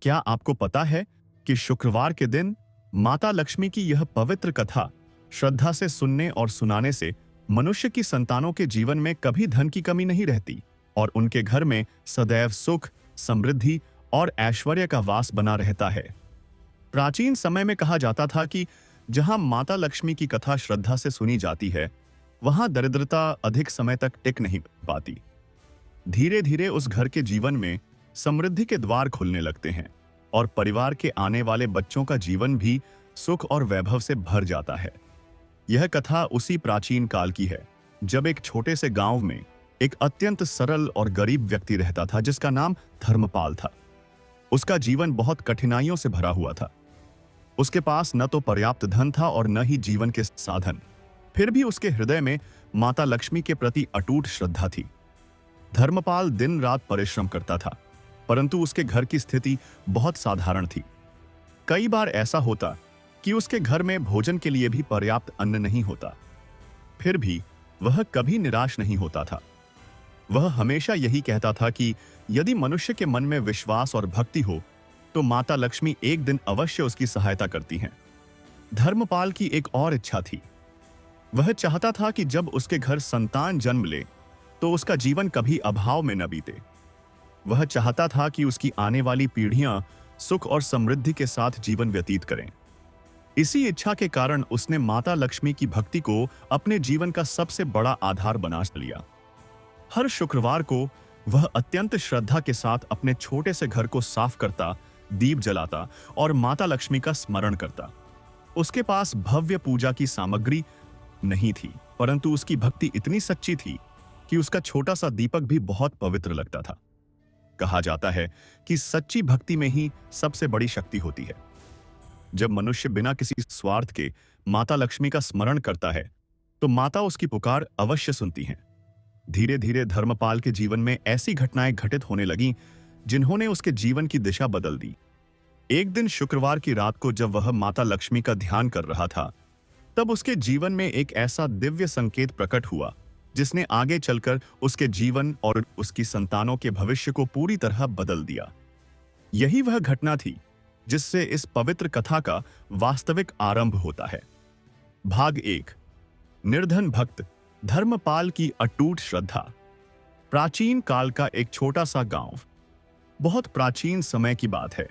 क्या आपको पता है कि शुक्रवार के दिन माता लक्ष्मी की यह पवित्र कथा श्रद्धा से सुनने और सुनाने से मनुष्य की संतानों के जीवन में कभी धन की कमी नहीं रहती और उनके घर में सदैव सुख, समृद्धि और ऐश्वर्य का वास बना रहता है। प्राचीन समय में कहा जाता था कि जहां माता लक्ष्मी की कथा श्रद्धा से सुनी जाती है, वहां दरिद्रता अधिक समय तक टिक नहीं पाती। धीरे धीरे उस घर के जीवन में समृद्धि के द्वार खुलने लगते हैं और परिवार के आने वाले बच्चों का जीवन भी सुख और वैभव से भर जाता है। यह कथा उसी प्राचीन काल की है जब एक छोटे से गांव में एक अत्यंत सरल और गरीब व्यक्ति रहता था जिसका नाम धर्मपाल था। उसका जीवन बहुत कठिनाइयों से भरा हुआ था। उसके पास न तो पर्याप्त धन था और न ही जीवन के साधन। फिर भी उसके हृदय में माता लक्ष्मी के प्रति अटूट श्रद्धा थी। धर्मपाल दिन रात परिश्रम करता था, परंतु उसके घर की स्थिति बहुत साधारण थी। कई बार ऐसा होता कि उसके घर में भोजन के लिए भी पर्याप्त अन्न नहीं होता। फिर भी वह कभी निराश नहीं होता था। वह हमेशा यही कहता था कि यदि मनुष्य के मन में विश्वास और भक्ति हो तो माता लक्ष्मी एक दिन अवश्य उसकी सहायता करती हैं। धर्मपाल की एक और इच्छा थी। वह चाहता था कि जब उसके घर संतान जन्म ले तो उसका जीवन कभी अभाव में न बीते। वह चाहता था कि उसकी आने वाली पीढ़ियां सुख और समृद्धि के साथ जीवन व्यतीत करें। इसी इच्छा के कारण उसने माता लक्ष्मी की भक्ति को अपने जीवन का सबसे बड़ा आधार बना लिया। हर शुक्रवार को वह अत्यंत श्रद्धा के साथ अपने छोटे से घर को साफ करता, दीप जलाता और माता लक्ष्मी का स्मरण करता। उसके पास भव्य पूजा की सामग्री नहीं थी, परंतु उसकी भक्ति इतनी सच्ची थी कि उसका छोटा सा दीपक भी बहुत पवित्र लगता था। कहा जाता है कि सच्ची भक्ति में ही सबसे बड़ी शक्ति होती है। जब मनुष्य बिना किसी स्वार्थ के माता लक्ष्मी का स्मरण करता है तो माता उसकी पुकार अवश्य सुनती हैं। धीरे धीरे धर्मपाल के जीवन में ऐसी घटनाएं घटित होने लगीं जिन्होंने उसके जीवन की दिशा बदल दी। एक दिन शुक्रवार की रात को जब वह माता लक्ष्मी का ध्यान कर रहा था, तब उसके जीवन में एक ऐसा दिव्य संकेत प्रकट हुआ जिसने आगे चलकर उसके जीवन और उसकी संतानों के भविष्य को पूरी तरह बदल दिया। यही वह घटना थी जिससे इस पवित्र कथा का वास्तविक आरंभ होता है। भाग 1। निर्धन भक्त धर्मपाल की अटूट श्रद्धा। प्राचीन काल का एक छोटा सा गांव। बहुत प्राचीन समय की बात है।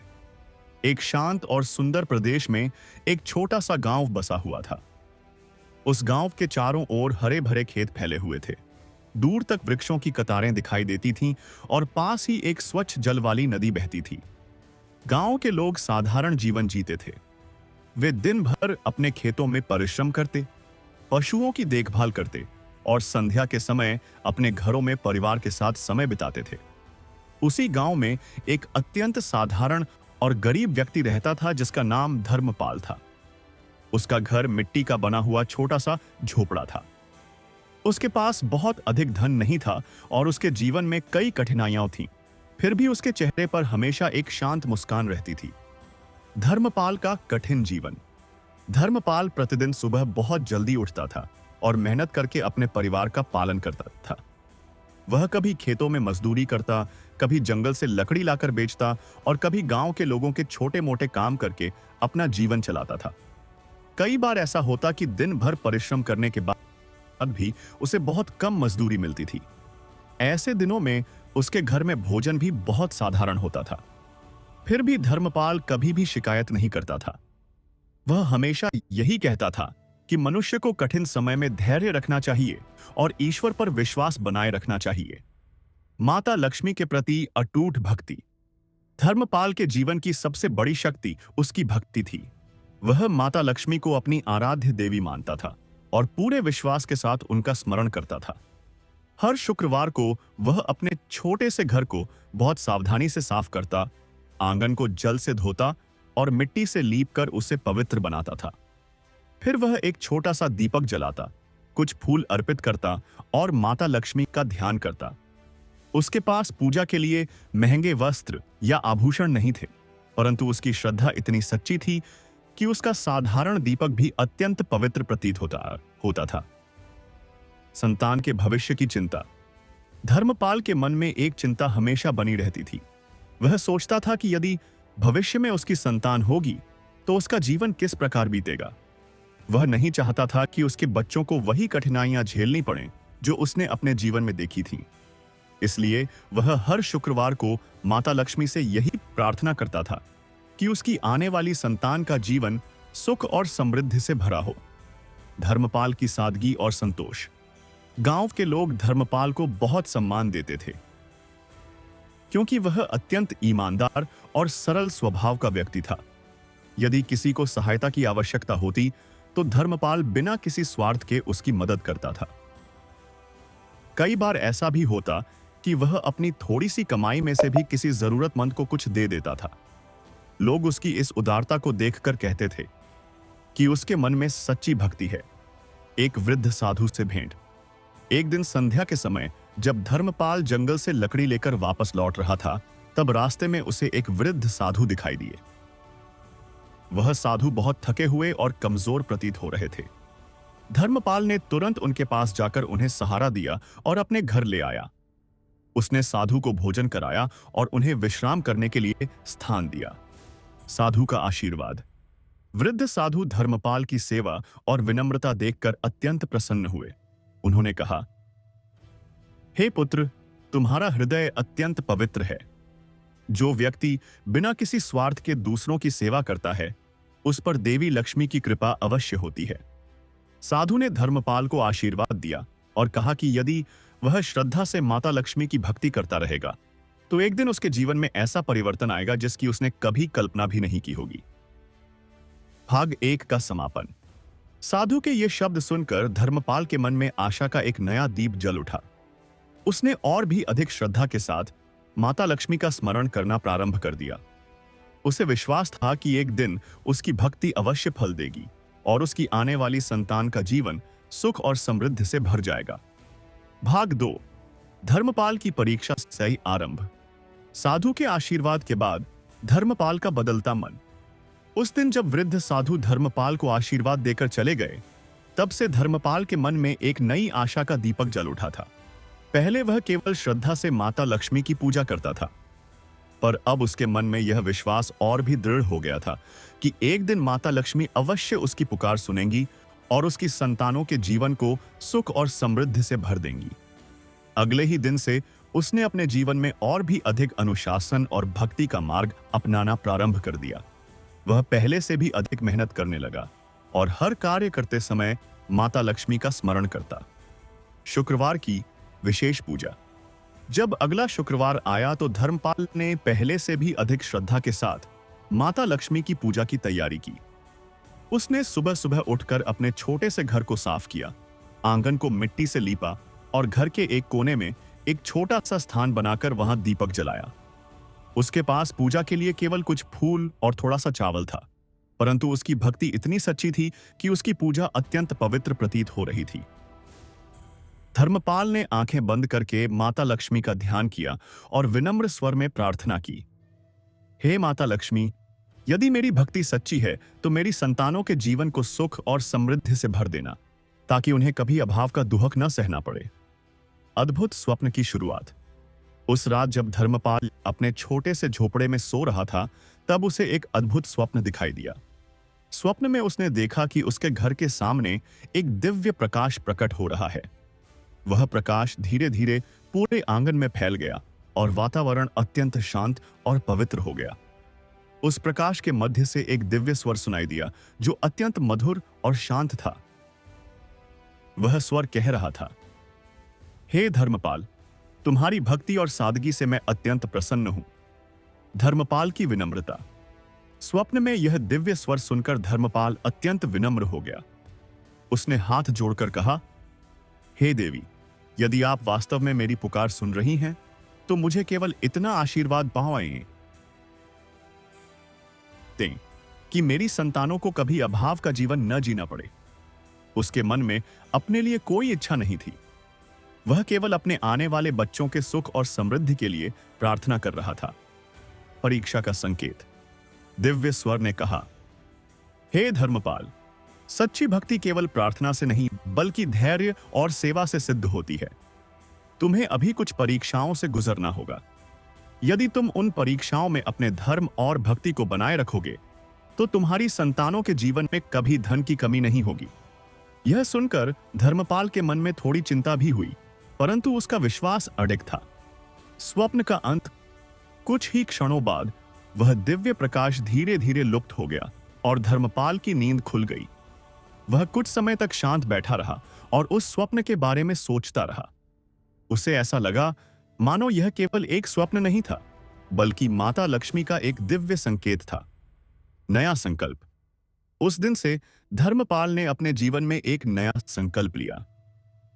एक शांत और सुंदर प्रदेश में एक छोटा सा गांव बसा हुआ था। उस गांव के चारों ओर हरे भरे खेत फैले हुए थे। दूर तक वृक्षों की कतारें दिखाई देती थीं और पास ही एक स्वच्छ जल वाली नदी बहती थी। गांव के लोग साधारण जीवन जीते थे। वे दिन भर अपने खेतों में परिश्रम करते, पशुओं की देखभाल करते और संध्या के समय अपने घरों में परिवार के साथ समय बिताते थे। उसी गांव में एक अत्यंत साधारण और गरीब व्यक्ति रहता था जिसका नाम धर्मपाल था। उसका घर मिट्टी का बना हुआ छोटा सा झोपड़ा था। उसके पास बहुत अधिक धन नहीं था और उसके जीवन में कई कठिनाइयां थीं। फिर भी उसके चेहरे पर हमेशा एक शांत मुस्कान रहती थी। धर्मपाल का कठिन जीवन। धर्मपाल प्रतिदिन सुबह बहुत जल्दी उठता था और मेहनत करके अपने परिवार का पालन करता था। वह कभी खेतों में मजदूरी करता, कभी जंगल से लकड़ी लाकर बेचता और कभी गांव के लोगों के छोटे मोटे काम करके अपना जीवन चलाता था। कई बार ऐसा होता कि दिन भर परिश्रम करने के बाद भी उसे बहुत कम मजदूरी मिलती थी। ऐसे दिनों में उसके घर में भोजन भी बहुत साधारण होता था। फिर भी धर्मपाल कभी भी शिकायत नहीं करता था। वह हमेशा यही कहता था कि मनुष्य को कठिन समय में धैर्य रखना चाहिए और ईश्वर पर विश्वास बनाए रखना चाहिए। माता लक्ष्मी के प्रति अटूट भक्ति। धर्मपाल के जीवन की सबसे बड़ी शक्ति उसकी भक्ति थी। वह माता लक्ष्मी को अपनी आराध्य देवी मानता था और पूरे विश्वास के साथ उनका स्मरण करता था। हर शुक्रवार को वह अपने छोटे से घर को बहुत सावधानी से साफ करता, आंगन को जल से धोता और मिट्टी से लीपकर उसे पवित्र बनाता था। फिर वह एक छोटा सा दीपक जलाता, कुछ फूल अर्पित करता और माता लक्ष्मी का ध्यान करता। उसके पास पूजा के लिए महंगे वस्त्र या आभूषण नहीं थे, परंतु उसकी श्रद्धा इतनी सच्ची थी कि उसका साधारण दीपक भी अत्यंत पवित्र प्रतीत होता था। संतान के भविष्य की चिंता। धर्मपाल के मन में एक चिंता हमेशा बनी रहती थी। वह सोचता था कि यदि भविष्य में उसकी संतान होगी तो उसका जीवन किस प्रकार बीतेगा। वह नहीं चाहता था कि उसके बच्चों को वही कठिनाइयां झेलनी पड़ें जो उसने अपने जीवन में देखी थीं। इसलिए वह हर शुक्रवार को माता लक्ष्मी से यही प्रार्थना करता था कि उसकी आने वाली संतान का जीवन सुख और समृद्धि से भरा हो। धर्मपाल की सादगी और संतोष। गांव के लोग धर्मपाल को बहुत सम्मान देते थे क्योंकि वह अत्यंत ईमानदार और सरल स्वभाव का व्यक्ति था। यदि किसी को सहायता की आवश्यकता होती तो धर्मपाल बिना किसी स्वार्थ के उसकी मदद करता था। कई बार ऐसा भी होता कि वह अपनी थोड़ी सी कमाई में से भी किसी जरूरतमंद को कुछ दे देता था। लोग उसकी इस उदारता को देखकर कहते थे कि उसके मन में सच्ची भक्ति है। एक वृद्ध साधु से भेंट। एक दिन संध्या के समय जब धर्मपाल जंगल से लकड़ी लेकर वापस लौट रहा था, तब रास्ते में उसे एक वृद्ध साधु दिखाई दिए। वह साधु बहुत थके हुए और कमजोर प्रतीत हो रहे थे। धर्मपाल ने तुरंत उनके पास जाकर उन्हें सहारा दिया और अपने घर ले आया। उसने साधु को भोजन कराया और उन्हें विश्राम करने के लिए स्थान दिया। साधु का आशीर्वाद। वृद्ध साधु धर्मपाल की सेवा और विनम्रता देखकर अत्यंत प्रसन्न हुए। उन्होंने कहा, हे पुत्र, तुम्हारा हृदय अत्यंत पवित्र है। जो व्यक्ति बिना किसी स्वार्थ के दूसरों की सेवा करता है, उस पर देवी लक्ष्मी की कृपा अवश्य होती है। साधु ने धर्मपाल को आशीर्वाद दिया और कहा कि यदि वह श्रद्धा से माता लक्ष्मी की भक्ति करता रहेगा तो एक दिन उसके जीवन में ऐसा परिवर्तन आएगा जिसकी उसने कभी कल्पना भी नहीं की होगी। भाग 1 का समापन। साधु के ये शब्द सुनकर धर्मपाल के मन में आशा का एक नया दीप जल उठा। उसने और भी अधिक श्रद्धा के साथ माता लक्ष्मी का स्मरण करना प्रारंभ कर दिया। उसे विश्वास था कि एक दिन उसकी भक्ति अवश्य फल देगी और उसकी आने वाली संतान का जीवन सुख और समृद्धि से भर जाएगा। भाग 2। धर्मपाल की परीक्षा सही आरंभ। साधु के आशीर्वाद के बाद धर्मपाल का बदलता मन। उस दिन जब वृद्ध साधु धर्मपाल को आशीर्वाद देकर चले गए, तब से धर्मपाल के मन में एक नई आशा का दीपक जल उठा था। पहले वह केवल श्रद्धा से माता लक्ष्मी की पूजा करता था, पर अब उसके मन में यह विश्वास और भी दृढ़ हो गया था कि एक दिन माता लक्ष्मी अवश्य उसकी पुकार सुनेंगी और उसकी संतानों के जीवन को सुख और समृद्धि से भर देंगी। अगले ही दिन से उसने अपने जीवन में और भी अधिक अनुशासन और भक्ति का मार्ग अपनाना प्रारंभ कर दिया। वह पहले से भी अधिक मेहनत करने लगा और हर कार्य करते समय माता लक्ष्मी का स्मरण करता। शुक्रवार की विशेष पूजा। जब अगला शुक्रवार आया तो धर्मपाल ने पहले से भी अधिक श्रद्धा के साथ माता लक्ष्मी की पूजा की तैयारी की। उसने सुबह सुबह उठकर अपने छोटे से घर को साफ किया, आंगन को मिट्टी से लीपा और घर के एक कोने में एक छोटा सा स्थान बनाकर वहां दीपक जलाया। उसके पास पूजा के लिए केवल कुछ फूल और थोड़ा सा चावल था, परंतु उसकी भक्ति इतनी सच्ची थी कि उसकी पूजा अत्यंत पवित्र प्रतीत हो रही थी। धर्मपाल ने आंखें बंद करके माता लक्ष्मी का ध्यान किया और विनम्र स्वर में प्रार्थना की, हे माता लक्ष्मी, यदि मेरी भक्ति सच्ची है तो मेरी संतानों के जीवन को सुख और समृद्धि से भर देना, ताकि उन्हें कभी अभाव का दुहक न सहना पड़े। अद्भुत स्वप्न की शुरुआत। उस रात जब धर्मपाल अपने छोटे से झोपड़े में सो रहा था, तब उसे एक अद्भुत स्वप्न दिखाई दिया। स्वप्न में उसने देखा कि उसके घर के सामने एक दिव्य प्रकाश प्रकट हो रहा है। वह प्रकाश धीरे धीरे पूरे आंगन में फैल गया और वातावरण अत्यंत शांत और पवित्र हो गया। उस प्रकाश के मध्य से एक दिव्य स्वर सुनाई दिया जो अत्यंत मधुर और शांत था। वह स्वर कह रहा था, हे धर्मपाल, तुम्हारी भक्ति और सादगी से मैं अत्यंत प्रसन्न हूं। धर्मपाल की विनम्रता। स्वप्न में यह दिव्य स्वर सुनकर धर्मपाल अत्यंत विनम्र हो गया। उसने हाथ जोड़कर कहा, हे देवी, यदि आप वास्तव में मेरी पुकार सुन रही हैं तो मुझे केवल इतना आशीर्वाद पाएं कि मेरी संतानों को कभी अभाव का जीवन न जीना पड़े। उसके मन में अपने लिए कोई इच्छा नहीं थी। वह केवल अपने आने वाले बच्चों के सुख और समृद्धि के लिए प्रार्थना कर रहा था। परीक्षा का संकेत। दिव्य स्वर ने कहा, हे धर्मपाल, सच्ची भक्ति केवल प्रार्थना से नहीं बल्कि धैर्य और सेवा से सिद्ध होती है। तुम्हें अभी कुछ परीक्षाओं से गुजरना होगा। यदि तुम उन परीक्षाओं में अपने धर्म और भक्ति को बनाए रखोगे तो तुम्हारी संतानों के जीवन में कभी धन की कमी नहीं होगी। यह सुनकर धर्मपाल के मन में थोड़ी चिंता भी हुई, परंतु उसका विश्वास अडिग था। स्वप्न का अंत। कुछ ही क्षणों बाद वह दिव्य प्रकाश धीरे धीरे लुप्त हो गया और धर्मपाल की नींद खुल गई। वह कुछ समय तक शांत बैठा रहा और उस स्वप्न के बारे में सोचता रहा। उसे ऐसा लगा मानो यह केवल एक स्वप्न नहीं था, बल्कि माता लक्ष्मी का एक दिव्य संकेत था। नया संकल्प। उस दिन से धर्मपाल ने अपने जीवन में एक नया संकल्प लिया।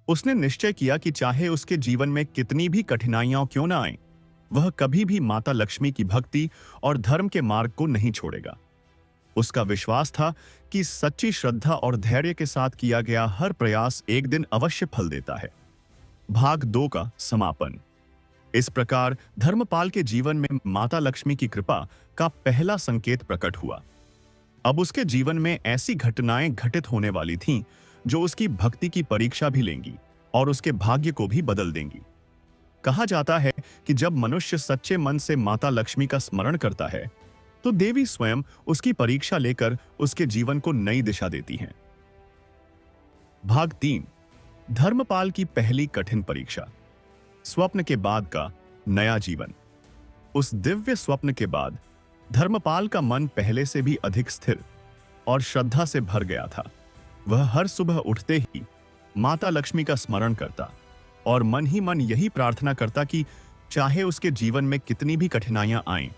उसने निश्चय किया कि चाहे उसके जीवन में कितनी भी कठिनाइयां क्यों ना आएं, वह कभी भी माता लक्ष्मी की भक्ति और धर्म के मार्ग को नहीं छोड़ेगा। उसका विश्वास था कि सच्ची श्रद्धा और धैर्य के साथ किया गया हर प्रयास एक दिन अवश्य फल देता है। भाग 2 का समापन। इस प्रकार धर्मपाल के जीवन में माता लक्ष्मी की कृपा का पहला संकेत प्रकट हुआ। अब उसके जीवन में ऐसी घटनाएं घटित होने वाली थीं जो उसकी भक्ति की परीक्षा भी लेंगी और उसके भाग्य को भी बदल देंगी। कहा जाता है कि जब मनुष्य सच्चे मन से माता लक्ष्मी का स्मरण करता है तो देवी स्वयं उसकी परीक्षा लेकर उसके जीवन को नई दिशा देती हैं। भाग 3। धर्मपाल की पहली कठिन परीक्षा। स्वप्न के बाद का नया जीवन। उस दिव्य स्वप्न के बाद धर्मपाल का मन पहले से भी अधिक स्थिर और श्रद्धा से भर गया था। वह हर सुबह उठते ही माता लक्ष्मी का स्मरण करता और मन ही मन यही प्रार्थना करता कि चाहे उसके जीवन में कितनी भी कठिनाइयां आएं,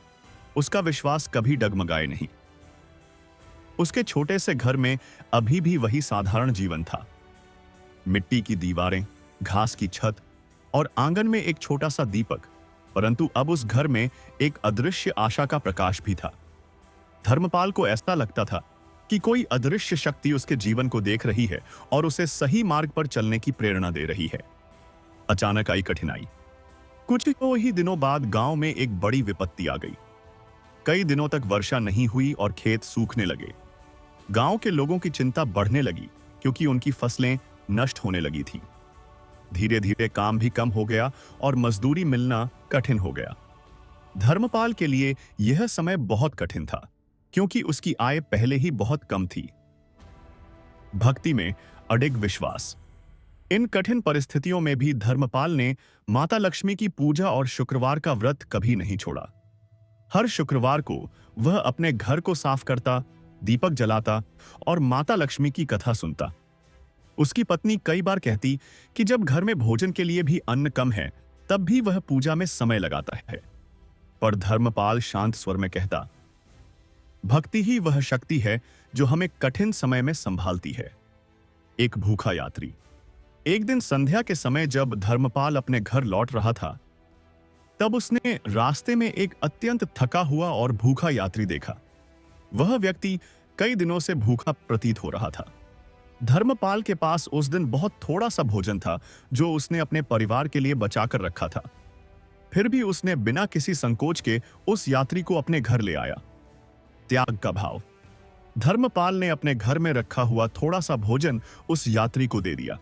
उसका विश्वास कभी डगमगाए नहीं। उसके छोटे से घर में अभी भी वही साधारण जीवन था। मिट्टी की दीवारें, घास की छत और आंगन में एक छोटा सा दीपक, परंतु अब उस घर में एक अदृश्य आशा का प्रकाश भी था। धर्मपाल को ऐसा लगता था कि कोई अदृश्य शक्ति उसके जीवन को देख रही है और उसे सही मार्ग पर चलने की प्रेरणा दे रही है। अचानक आई कठिनाई। कुछ ही दिनों बाद गांव में एक बड़ी विपत्ति आ गई। कई दिनों तक वर्षा नहीं हुई और खेत सूखने लगे। गांव के लोगों की चिंता बढ़ने लगी क्योंकि उनकी फसलें नष्ट होने लगी थीं। धीरे धीरे काम भी कम हो गया और मजदूरी मिलना कठिन हो गया। धर्मपाल के लिए यह समय बहुत कठिन था क्योंकि उसकी आय पहले ही बहुत कम थी। भक्ति में अडिग विश्वास। इन कठिन परिस्थितियों में भी धर्मपाल ने माता लक्ष्मी की पूजा और शुक्रवार का व्रत कभी नहीं छोड़ा। हर शुक्रवार को वह अपने घर को साफ करता, दीपक जलाता और माता लक्ष्मी की कथा सुनता। उसकी पत्नी कई बार कहती कि जब घर में भोजन के लिए भी अन्न कम है तब भी वह पूजा में समय लगाता है, पर धर्मपाल शांत स्वर में कहता, भक्ति ही वह शक्ति है जो हमें कठिन समय में संभालती है। एक भूखा यात्री। एक दिन संध्या के समय जब धर्मपाल अपने घर लौट रहा था तब उसने रास्ते में एक अत्यंत थका हुआ और भूखा यात्री देखा। वह व्यक्ति कई दिनों से भूखा प्रतीत हो रहा था। धर्मपाल के पास उस दिन बहुत थोड़ा सा भोजन था जो उसने अपने परिवार के लिए बचाकर रखा था। फिर भी उसने बिना किसी संकोच के उस यात्री को अपने घर ले आया। त्याग का भाव। धर्मपाल ने अपने घर में रखा हुआ थोड़ा सा भोजन उस यात्री को दे दिया।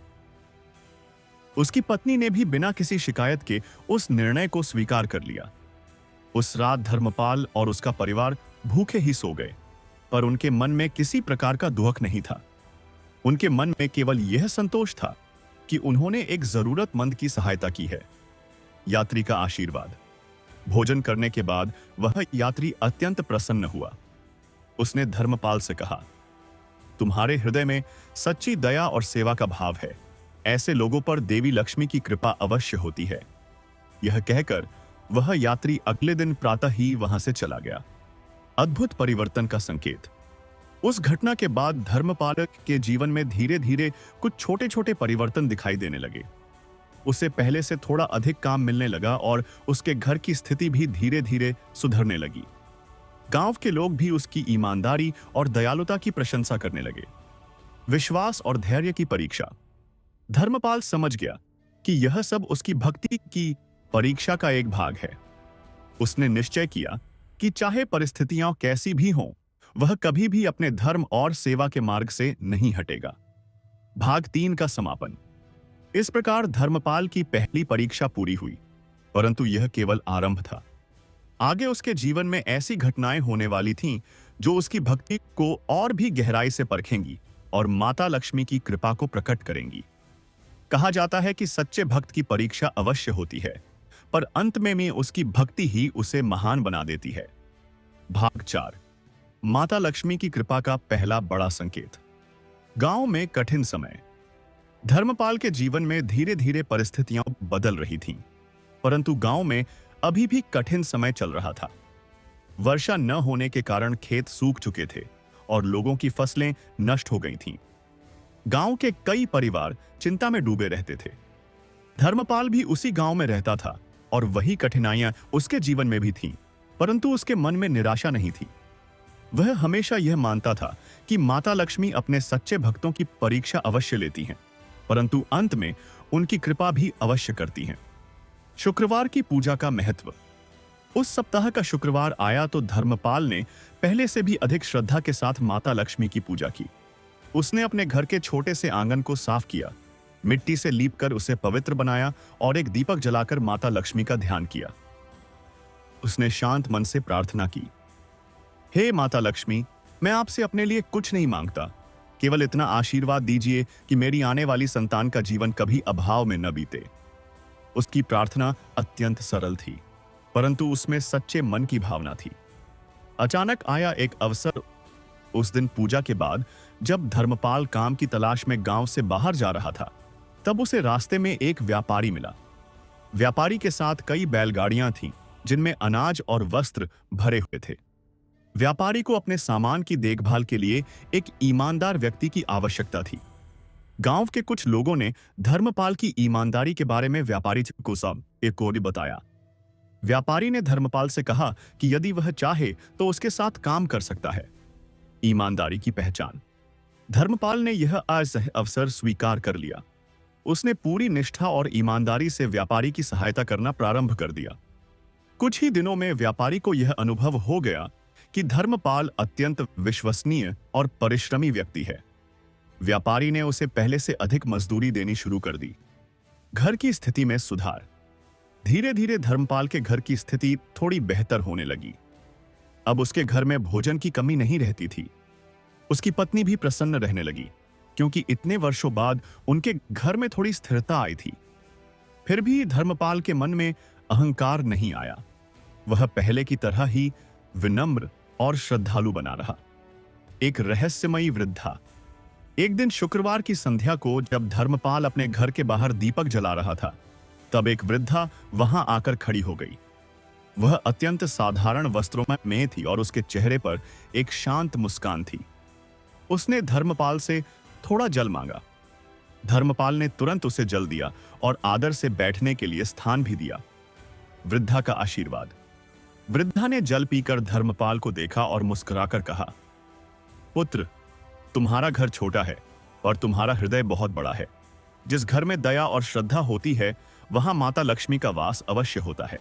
उसकी पत्नी ने भी बिना किसी शिकायत के उस निर्णय को स्वीकार कर लिया। उस रात धर्मपाल और उसका परिवार भूखे ही सो गए, पर उनके मन में किसी प्रकार का दुख नहीं था। उनके मन में केवल यह संतोष था कि उन्होंने एक जरूरतमंद की सहायता की है। यात्री का आशीर्वाद। भोजन करने के बाद वह यात्री अत्यंत प्रसन्न हुआ। उसने धर्मपाल से कहा, तुम्हारे हृदय में सच्ची दया और सेवा का भाव है। ऐसे लोगों पर देवी लक्ष्मी की कृपा अवश्य होती है। यह कहकर वह यात्री अगले दिन प्रातः ही वहां से चला गया। अद्भुत परिवर्तन का संकेत। उस घटना के बाद धर्मपाल के जीवन में धीरे धीरे कुछ छोटे छोटे परिवर्तन दिखाई देने लगे। उसे पहले से थोड़ा अधिक काम मिलने लगा और उसके घर की स्थिति भी धीरे धीरे सुधरने लगी। गांव के लोग भी उसकी ईमानदारी और दयालुता की प्रशंसा करने लगे। विश्वास और धैर्य की परीक्षा। धर्मपाल समझ गया कि यह सब उसकी भक्ति की परीक्षा का एक भाग है। उसने निश्चय किया कि चाहे परिस्थितियां कैसी भी हों, वह कभी भी अपने धर्म और सेवा के मार्ग से नहीं हटेगा। भाग 3 का समापन। इस प्रकार धर्मपाल की पहली परीक्षा पूरी हुई, परंतु यह केवल आरंभ था। आगे उसके जीवन में ऐसी घटनाएं होने वाली थीं जो उसकी भक्ति को और भी गहराई से परखेंगी और माता लक्ष्मी की कृपा को प्रकट करेंगी। कहा जाता है कि सच्चे भक्त की परीक्षा अवश्य होती है, पर अंत में भी उसकी भक्ति ही उसे महान बना देती है। भाग 4। माता लक्ष्मी की कृपा का पहला बड़ा संकेत। गांव में कठिन समय। धर्मपाल के जीवन में धीरे धीरे परिस्थितियां बदल रही थीं, परंतु गांव में अभी भी कठिन समय चल रहा था। वर्षा न होने के कारण खेत सूख चुके थे और लोगों की फसलें नष्ट हो गई थीं। गांव के कई परिवार चिंता में डूबे रहते थे। धर्मपाल भी उसी गांव में रहता था और वही कठिनाइयां उसके जीवन में भी थीं, परंतु उसके मन में निराशा नहीं थी। वह हमेशा यह मानता था कि माता लक्ष्मी अपने सच्चे भक्तों की परीक्षा अवश्य लेती हैं, परंतु अंत में उनकी कृपा भी अवश्य करती हैं। शुक्रवार की पूजा का महत्व। उस सप्ताह का शुक्रवार आया तो धर्मपाल ने पहले से भी अधिक श्रद्धा के साथ माता लक्ष्मी की पूजा की। उसने अपने घर के छोटे से आंगन को साफ किया, मिट्टी से लीपकर उसे पवित्र बनाया और एक दीपक जलाकर माता लक्ष्मी का ध्यान किया। उसने शांत मन से प्रार्थना की, हे माता लक्ष्मी, मैं आपसे अपने लिए कुछ नहीं मांगता, केवल इतना आशीर्वाद दीजिए कि मेरी आने वाली संतान का जीवन कभी अभाव में न बीते। उसकी प्रार्थना अत्यंत सरल थी, परंतु उसमें सच्चे मन की भावना थी। अचानक आया एक अवसर। उस दिन पूजा के बाद जब धर्मपाल काम की तलाश में गांव से बाहर जा रहा था, तब उसे रास्ते में एक व्यापारी मिला। व्यापारी के साथ कई बैलगाड़ियां थीं जिनमें अनाज और वस्त्र भरे हुए थे। व्यापारी को अपने सामान की देखभाल के लिए एक ईमानदार व्यक्ति की आवश्यकता थी। गांव के कुछ लोगों ने धर्मपाल की ईमानदारी के बारे में व्यापारी को एक और बताया। व्यापारी ने धर्मपाल से कहा कि यदि वह चाहे तो उसके साथ काम कर सकता है। ईमानदारी की पहचान। धर्मपाल ने यह अवसर स्वीकार कर लिया। उसने पूरी निष्ठा और ईमानदारी से व्यापारी की सहायता करना प्रारंभ कर दिया। कुछ ही दिनों में व्यापारी को यह अनुभव हो गया कि धर्मपाल अत्यंत विश्वसनीय और परिश्रमी व्यक्ति है। व्यापारी ने उसे पहले से अधिक मजदूरी देनी शुरू कर दी। घर की स्थिति में सुधार। धीरे धीरे धर्मपाल के घर की स्थिति थोड़ी बेहतर होने लगी। अब उसके घर में भोजन की कमी नहीं रहती थी। उसकी पत्नी भी प्रसन्न रहने लगी, क्योंकि इतने वर्षों बाद उनके घर में थोड़ी स्थिरता आई थी। फिर भी धर्मपाल के मन में अहंकार नहीं आया। वह पहले की तरह ही विनम्र और श्रद्धालु बना रहा। एक रहस्यमयी वृद्धा। एक दिन शुक्रवार की संध्या को जब धर्मपाल अपने घर के बाहर दीपक जला रहा था, तब एक वृद्धा वहां आकर खड़ी हो गई। वह अत्यंत साधारण वस्त्रों में थी और उसके चेहरे पर एक शांत मुस्कान थी। उसने धर्मपाल से थोड़ा जल मांगा। धर्मपाल ने तुरंत उसे जल दिया और आदर से बैठने के लिए स्थान भी दिया। वृद्धा का आशीर्वाद। वृद्धा ने जल पीकर धर्मपाल को देखा और मुस्कुराकर कहा, पुत्र, तुम्हारा घर छोटा है और तुम्हारा हृदय बहुत बड़ा है। जिस घर में दया और श्रद्धा होती है, वहां माता लक्ष्मी का वास अवश्य होता है।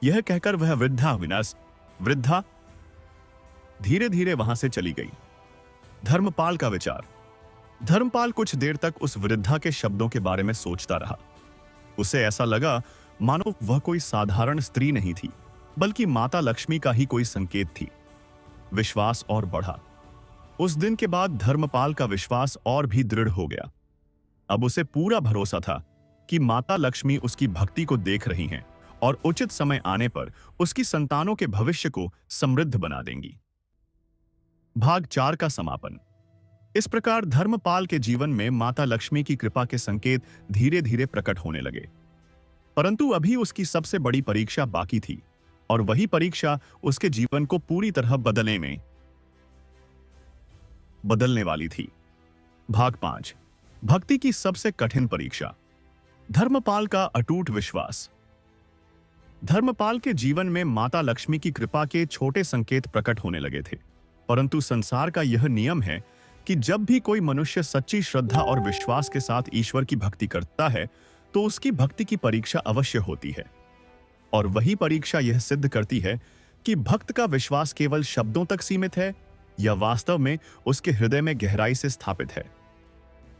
यह कहकर वह वृद्धा धीरे धीरे वहां से चली गई। धर्मपाल का विचार। धर्मपाल कुछ देर तक उस वृद्धा के शब्दों के बारे में सोचता रहा। उसे ऐसा लगा मानो वह कोई साधारण स्त्री नहीं थी, बल्कि माता लक्ष्मी का ही कोई संकेत थी। विश्वास और बढ़ा। उस दिन के बाद धर्मपाल का विश्वास और भी दृढ़ हो गया। अब उसे पूरा भरोसा था कि माता लक्ष्मी उसकी भक्ति को देख रही हैं और उचित समय आने पर उसकी संतानों के भविष्य को समृद्ध बना देंगी। भाग 4 का समापन। इस प्रकार धर्मपाल के जीवन में माता लक्ष्मी की कृपा के संकेत धीरे धीरे प्रकट होने लगे, परंतु अभी उसकी सबसे बड़ी परीक्षा बाकी थी, और वही परीक्षा उसके जीवन को पूरी तरह बदलने वाली थी। भाग 5। भक्ति की सबसे कठिन परीक्षा। धर्मपाल का अटूट विश्वास। धर्मपाल के जीवन में माता लक्ष्मी की कृपा के छोटे संकेत प्रकट होने लगे थे, परंतु संसार का यह नियम है कि जब भी कोई मनुष्य सच्ची श्रद्धा और विश्वास के साथ ईश्वर की भक्ति करता है, तो उसकी भक्ति की परीक्षा अवश्य होती है। और वही परीक्षा यह सिद्ध करती है कि भक्त का विश्वास केवल शब्दों तक सीमित है या वास्तव में उसके हृदय में गहराई से स्थापित है।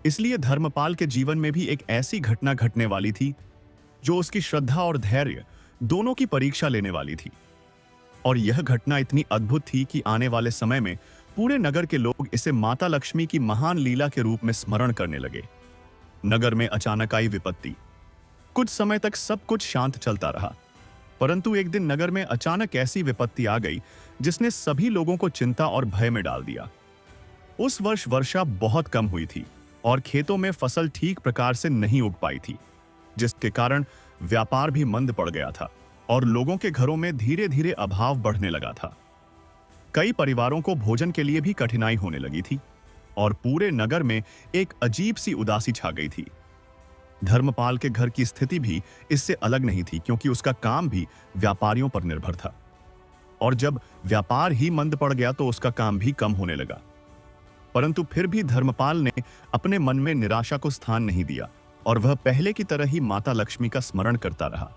इसलिए धर्मपाल के जीवन में भी एक ऐसी घटना घटने वाली थी जो उसकी श्रद्धा और धैर्य दोनों की परीक्षा लेने वाली थी। और यह घटना इतनी अद्भुत थी कि आने वाले समय में पूरे नगर के लोग इसे माता लक्ष्मी की महान लीला के रूप में स्मरण करने लगे। नगर में अचानक आई विपत्ति। कुछ समय तक सब कुछ शांत चलता रहा, परंतु एक दिन नगर में अचानक ऐसी विपत्ति आ गई जिसने सभी लोगों को चिंता और भय में डाल दिया। उस वर्ष वर्षा बहुत कम हुई थी और खेतों में फसल ठीक प्रकार से नहीं उग पाई थी, जिसके कारण व्यापार भी मंद पड़ गया था और लोगों के घरों में धीरे धीरे अभाव बढ़ने लगा था। कई परिवारों को भोजन के लिए भी कठिनाई होने लगी थी और पूरे नगर में एक अजीब सी उदासी छा गई थी। धर्मपाल के घर की स्थिति भी इससे अलग नहीं थी, क्योंकि उसका काम भी व्यापारियों पर निर्भर था और जब व्यापार ही मंद पड़ गया तो उसका काम भी कम होने लगा। परंतु फिर भी धर्मपाल ने अपने मन में निराशा को स्थान नहीं दिया और वह पहले की तरह ही माता लक्ष्मी का स्मरण करता रहा।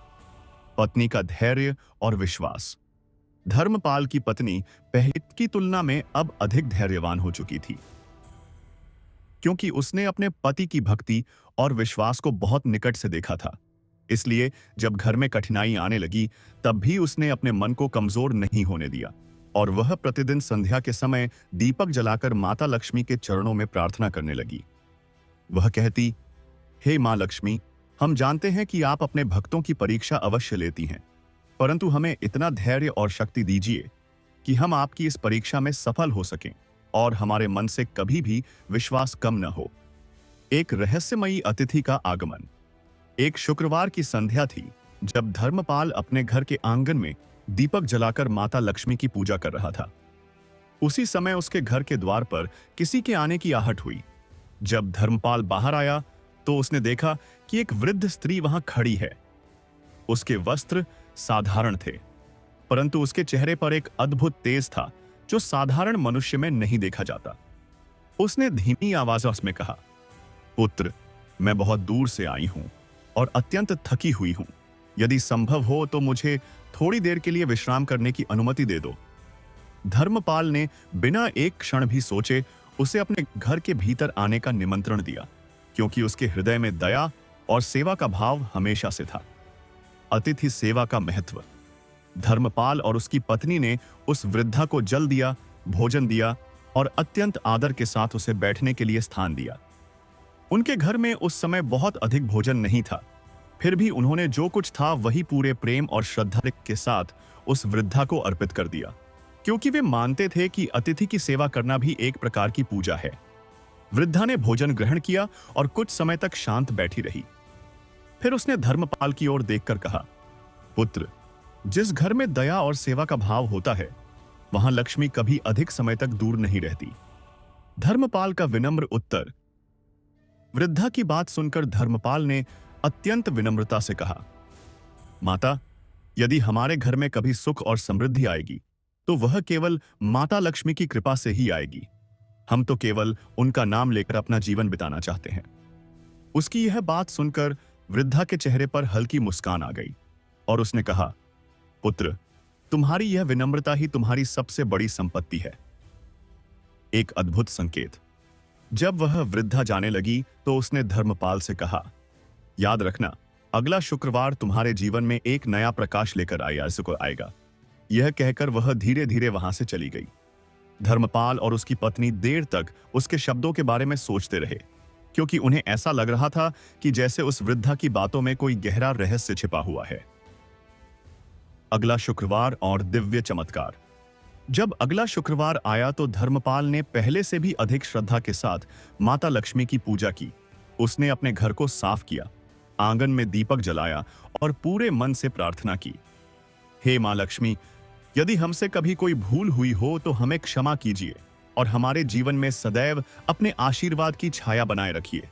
पत्नी का धैर्य और विश्वास। धर्मपाल की पत्नी पहले की तुलना में अब अधिक धैर्यवान हो चुकी थी, क्योंकि उसने अपने पति की भक्ति और विश्वास को बहुत निकट से देखा था। इसलिए जब घर में कठिनाई आने लगी तब भी उसने अपने मन को कमजोर नहीं होने दिया और वह प्रतिदिन संध्या के समय दीपक जलाकर माता लक्ष्मी के चरणों में प्रार्थना करने लगी। वह कहती, हे मां लक्ष्मी, हम जानते हैं कि आप अपने भक्तों की परीक्षा अवश्य लेती हैं, परंतु हमें इतना धैर्य और शक्ति दीजिए कि हम आपकी इस परीक्षा में सफल हो सकें और हमारे मन से कभी भी विश्वास कम न हो। एक रहस्यमयी अतिथि का आगमन। एक शुक्रवार की संध्या थी जब धर्मपाल अपने घर के आंगन में दीपक जलाकर माता लक्ष्मी की पूजा कर रहा था। उसी समय उसके घर के द्वार पर किसी के आने की आहट हुई। जब धर्मपाल बाहर आया तो उसने देखा कि एक वृद्ध स्त्री वहां खड़ी है। उसके वस्त्र साधारण थे, परंतु उसके चेहरे पर एक अद्भुत तेज था जो साधारण मनुष्य में नहीं देखा जाता। उसने धीमी आवाज में कहा, पुत्र, मैं बहुत दूर से आई हूं और अत्यंत थकी हुई हूं। यदि संभव हो तो मुझे थोड़ी देर के लिए विश्राम करने की अनुमति दे दो। धर्मपाल ने बिना एक क्षण भी सोचे उसे अपने घर के भीतर आने का निमंत्रण दिया, क्योंकि उसके हृदय में दया और सेवा का भाव हमेशा से था। अतिथि सेवा का महत्व। धर्मपाल और उसकी पत्नी ने उस वृद्धा को जल दिया, भोजन दिया और अत्यंत आदर के साथ उसे बैठने के लिए स्थान दिया। उनके घर में उस समय बहुत अधिक भोजन नहीं था, फिर भी उन्होंने जो कुछ था वही पूरे प्रेम और श्रद्धा के साथ उस वृद्धा को अर्पित कर दिया, क्योंकि वे मानते थे कि अतिथि की सेवा करना भी एक प्रकार की पूजा है। वृद्धा ने भोजन ग्रहण किया और कुछ समय तक शांत बैठी रही। फिर उसने धर्मपाल की ओर देखकर कहा, पुत्र, जिस घर में दया और सेवा का भाव होता है वहां लक्ष्मी कभी अधिक समय तक दूर नहीं रहती। धर्मपाल का विनम्र उत्तर। वृद्धा की बात सुनकर धर्मपाल ने अत्यंत विनम्रता से कहा, माता, यदि हमारे घर में कभी सुख और समृद्धि आएगी तो वह केवल माता लक्ष्मी की कृपा से ही आएगी। हम तो केवल उनका नाम लेकर अपना जीवन बिताना चाहते हैं। उसकी यह बात सुनकर वृद्धा के चेहरे पर हल्की मुस्कान आ गई और उसने कहा, पुत्र, तुम्हारी यह विनम्रता ही तुम्हारी सबसे बड़ी संपत्ति है। एक अद्भुत संकेत। जब वह वृद्धा जाने लगी तो उसने धर्मपाल से कहा, याद रखना, अगला शुक्रवार तुम्हारे जीवन में एक नया प्रकाश लेकर आएगा। यह कहकर वह धीरे धीरे वहां से चली गई। धर्मपाल और उसकी पत्नी देर तक उसके शब्दों के बारे में सोचते रहे, क्योंकि उन्हें ऐसा लग रहा था कि जैसे उस वृद्धा की बातों में कोई गहरा रहस्य छिपा हुआ है। अगला शुक्रवार और दिव्य चमत्कार। जब अगला शुक्रवार आया तो धर्मपाल ने पहले से भी अधिक श्रद्धा के साथ माता लक्ष्मी की पूजा की। उसने अपने घर को साफ किया, आंगन में दीपक जलाया और पूरे मन से प्रार्थना की, हे मां लक्ष्मी, यदि हमसे कभी कोई भूल हुई हो तो हमें क्षमा कीजिए और हमारे जीवन में सदैव अपने आशीर्वाद की छाया बनाए रखिए।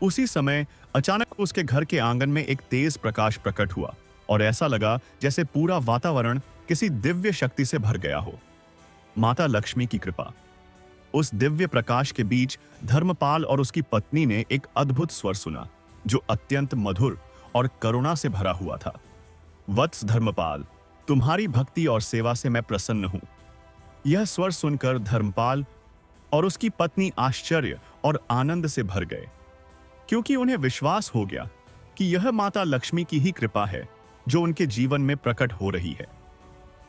उसी समय अचानक उसके घर के आंगन में एक तेज प्रकाश प्रकट हुआ और ऐसा लगा जैसे पूरा वातावरण किसी दिव्य शक्ति से भर गया हो। माता लक्ष्मी की कृपा। उस दिव्य प्रकाश के बीच धर्मपाल और उसकी पत्नी ने एक अद्भुत स्वर सुना जो अत्यंत मधुर और करुणा से भरा हुआ था। वत्स धर्मपाल, तुम्हारी भक्ति और सेवा से मैं प्रसन्न हूं। यह स्वर सुनकर धर्मपाल और उसकी पत्नी आश्चर्य और आनंद से भर गए, क्योंकि उन्हें विश्वास हो गया कि यह माता लक्ष्मी की ही कृपा है जो उनके जीवन में प्रकट हो रही है।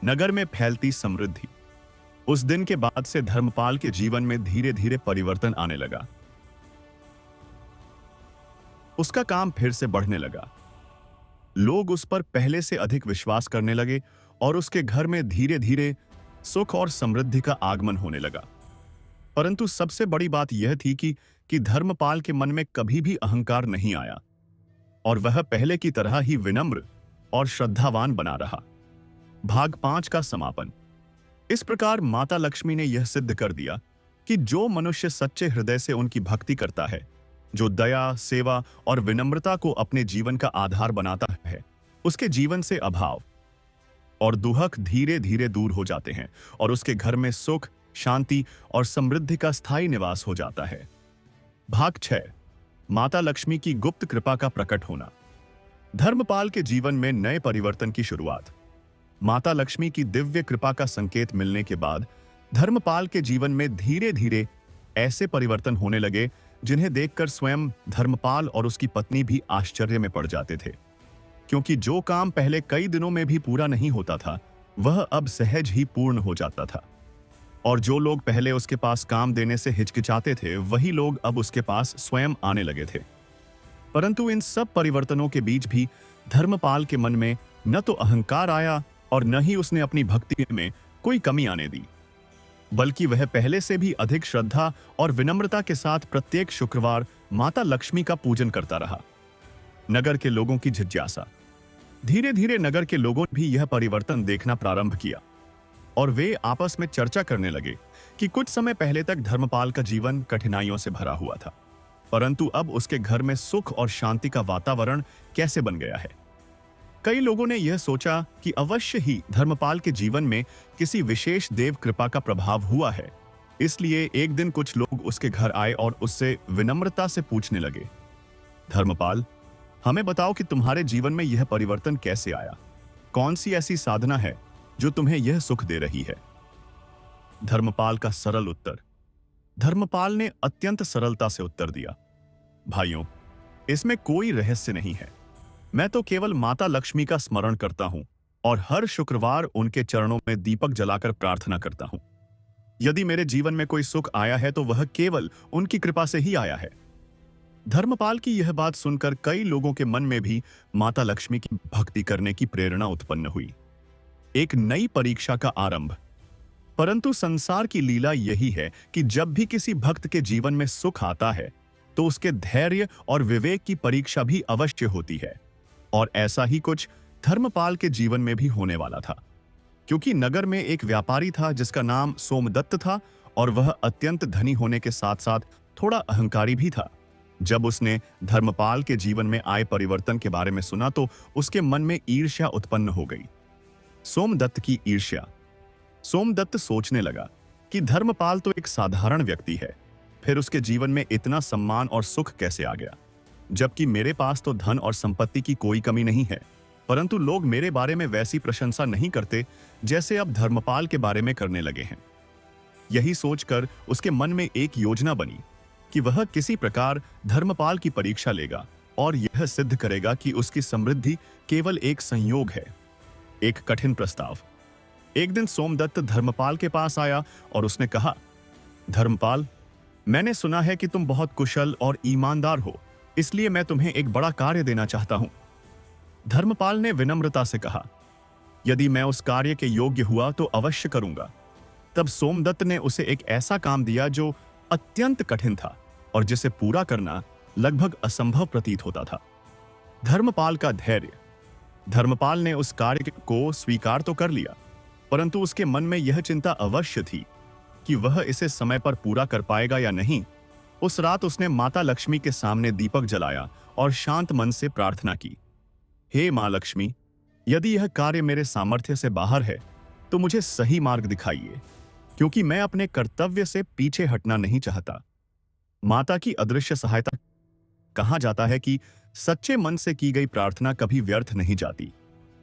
नगर में फैलती समृद्धि। उस दिन के बाद से धर्मपाल के जीवन में धीरे धीरे परिवर्तन आने लगा। उसका काम फिर से बढ़ने लगा। लोग उस पर पहले से अधिक विश्वास करने लगे और उसके घर में धीरे धीरे सुख और समृद्धि का आगमन होने लगा। परंतु सबसे बड़ी बात यह थी कि धर्मपाल के मन में कभी भी अहंकार नहीं आया और वह पहले की तरह ही विनम्र और श्रद्धावान बना रहा। भाग 5 का समापन। इस प्रकार माता लक्ष्मी ने यह सिद्ध कर दिया कि जो मनुष्य सच्चे हृदय से उनकी भक्ति करता है, जो दया, सेवा और विनम्रता को अपने जीवन का आधार बनाता है, उसके जीवन से अभाव और दुहक धीरे धीरे दूर हो जाते हैं और उसके घर में सुख, शांति और समृद्धि का स्थायी निवास हो जाता है। भाग 6। माता लक्ष्मी की गुप्त कृपा का प्रकट होना। धर्मपाल के जीवन में नए परिवर्तन की शुरुआत। माता लक्ष्मी की दिव्य कृपा का संकेत मिलने के बाद धर्मपाल के जीवन में धीरे धीरे ऐसे परिवर्तन होने लगे जिन्हें देखकर स्वयं धर्मपाल और उसकी पत्नी भी आश्चर्य में पड़ जाते थे, क्योंकि जो काम पहले कई दिनों में भी पूरा नहीं होता था, वह अब सहज ही पूर्ण हो जाता था। और जो लोग पहले उसके पास काम देने से हिचकिचाते थे, वही लोग अब उसके पास स्वयं आने लगे थे। परंतु इन सब परिवर्तनों के बीच भी धर्मपाल के मन में न तो अहंकार आया और न ही उसने अपनी भक्ति में कोई कमी आने दी, बल्कि वह पहले से भी अधिक श्रद्धा और विनम्रता के साथ प्रत्येक शुक्रवार माता लक्ष्मी का पूजन करता रहा। नगर के लोगों की जिज्ञासा। धीरे धीरे नगर के लोगों ने भी यह परिवर्तन देखना प्रारंभ किया और वे आपस में चर्चा करने लगे कि कुछ समय पहले तक धर्मपाल का जीवन कठिनाइयों से भरा हुआ था, परंतु अब उसके घर में सुख और शांति का वातावरण कैसे बन गया है। कई लोगों ने यह सोचा कि अवश्य ही धर्मपाल के जीवन में किसी विशेष देव कृपा का प्रभाव हुआ है। इसलिए एक दिन कुछ लोग उसके घर आए और उससे विनम्रता से पूछने लगे, धर्मपाल, हमें बताओ कि तुम्हारे जीवन में यह परिवर्तन कैसे आया? कौन सी ऐसी साधना है जो तुम्हें यह सुख दे रही है? धर्मपाल का सरल उत्तर। धर्मपाल ने अत्यंत सरलता से उत्तर दिया, भाइयों, इसमें कोई रहस्य नहीं है। मैं तो केवल माता लक्ष्मी का स्मरण करता हूं और हर शुक्रवार उनके चरणों में दीपक जलाकर प्रार्थना करता हूं। यदि मेरे जीवन में कोई सुख आया है तो वह केवल उनकी कृपा से ही आया है। धर्मपाल की यह बात सुनकर कई लोगों के मन में भी माता लक्ष्मी की भक्ति करने की प्रेरणा उत्पन्न हुई। एक नई परीक्षा का आरंभ। परंतु संसार की लीला यही है कि जब भी किसी भक्त के जीवन में सुख आता है तो उसके धैर्य और विवेक की परीक्षा भी अवश्य होती है। और ऐसा ही कुछ धर्मपाल के जीवन में भी होने वाला था, क्योंकि नगर में एक व्यापारी था जिसका नाम सोमदत्त था और वह अत्यंत धनी होने के साथ साथ थोड़ा अहंकारी भी था। जब उसने धर्मपाल के जीवन में आए परिवर्तन के बारे में सुना तो उसके मन में ईर्ष्या उत्पन्न हो गई। सोमदत्त की ईर्ष्या। सोमदत्त सोचने लगा कि धर्मपाल तो एक साधारण व्यक्ति है, फिर उसके जीवन में इतना सम्मान और सुख कैसे आ गया, जबकि मेरे पास तो धन और संपत्ति की कोई कमी नहीं है, परंतु लोग मेरे बारे में वैसी प्रशंसा नहीं करते जैसे अब धर्मपाल के बारे में करने लगे हैं। यही सोचकर उसके मन में एक योजना बनी कि वह किसी प्रकार धर्मपाल की परीक्षा लेगा और यह सिद्ध करेगा कि उसकी समृद्धि केवल एक संयोग है। एक कठिन प्रस्ताव। एक दिन सोमदत्त धर्मपाल के पास आया और उसने कहा, धर्मपाल, मैंने सुना है कि तुम बहुत कुशल और ईमानदार हो, इसलिए मैं तुम्हें एक बड़ा कार्य देना चाहता हूं। धर्मपाल ने विनम्रता से कहा, यदि मैं उस कार्य के योग्य हुआ तो अवश्य करूंगा। तब सोमदत्त ने उसे एक ऐसा काम दिया जो अत्यंत कठिन था और जिसे पूरा करना लगभग असंभव प्रतीत होता था। धर्मपाल का धैर्य। धर्मपाल ने उस कार्य को स्वीकार तो कर लिया, परंतु उसके मन में यह चिंता अवश्य थी कि वह इसे समय पर पूरा कर पाएगा या नहीं। उस रात उसने माता लक्ष्मी के सामने दीपक जलाया और शांत मन से प्रार्थना की, हे मां लक्ष्मी, यदि यह कार्य मेरे सामर्थ्य से बाहर है तो मुझे सही मार्ग दिखाइए, क्योंकि मैं अपने कर्तव्य से पीछे हटना नहीं चाहता। माता की अदृश्य सहायता। कहा जाता है कि सच्चे मन से की गई प्रार्थना कभी व्यर्थ नहीं जाती,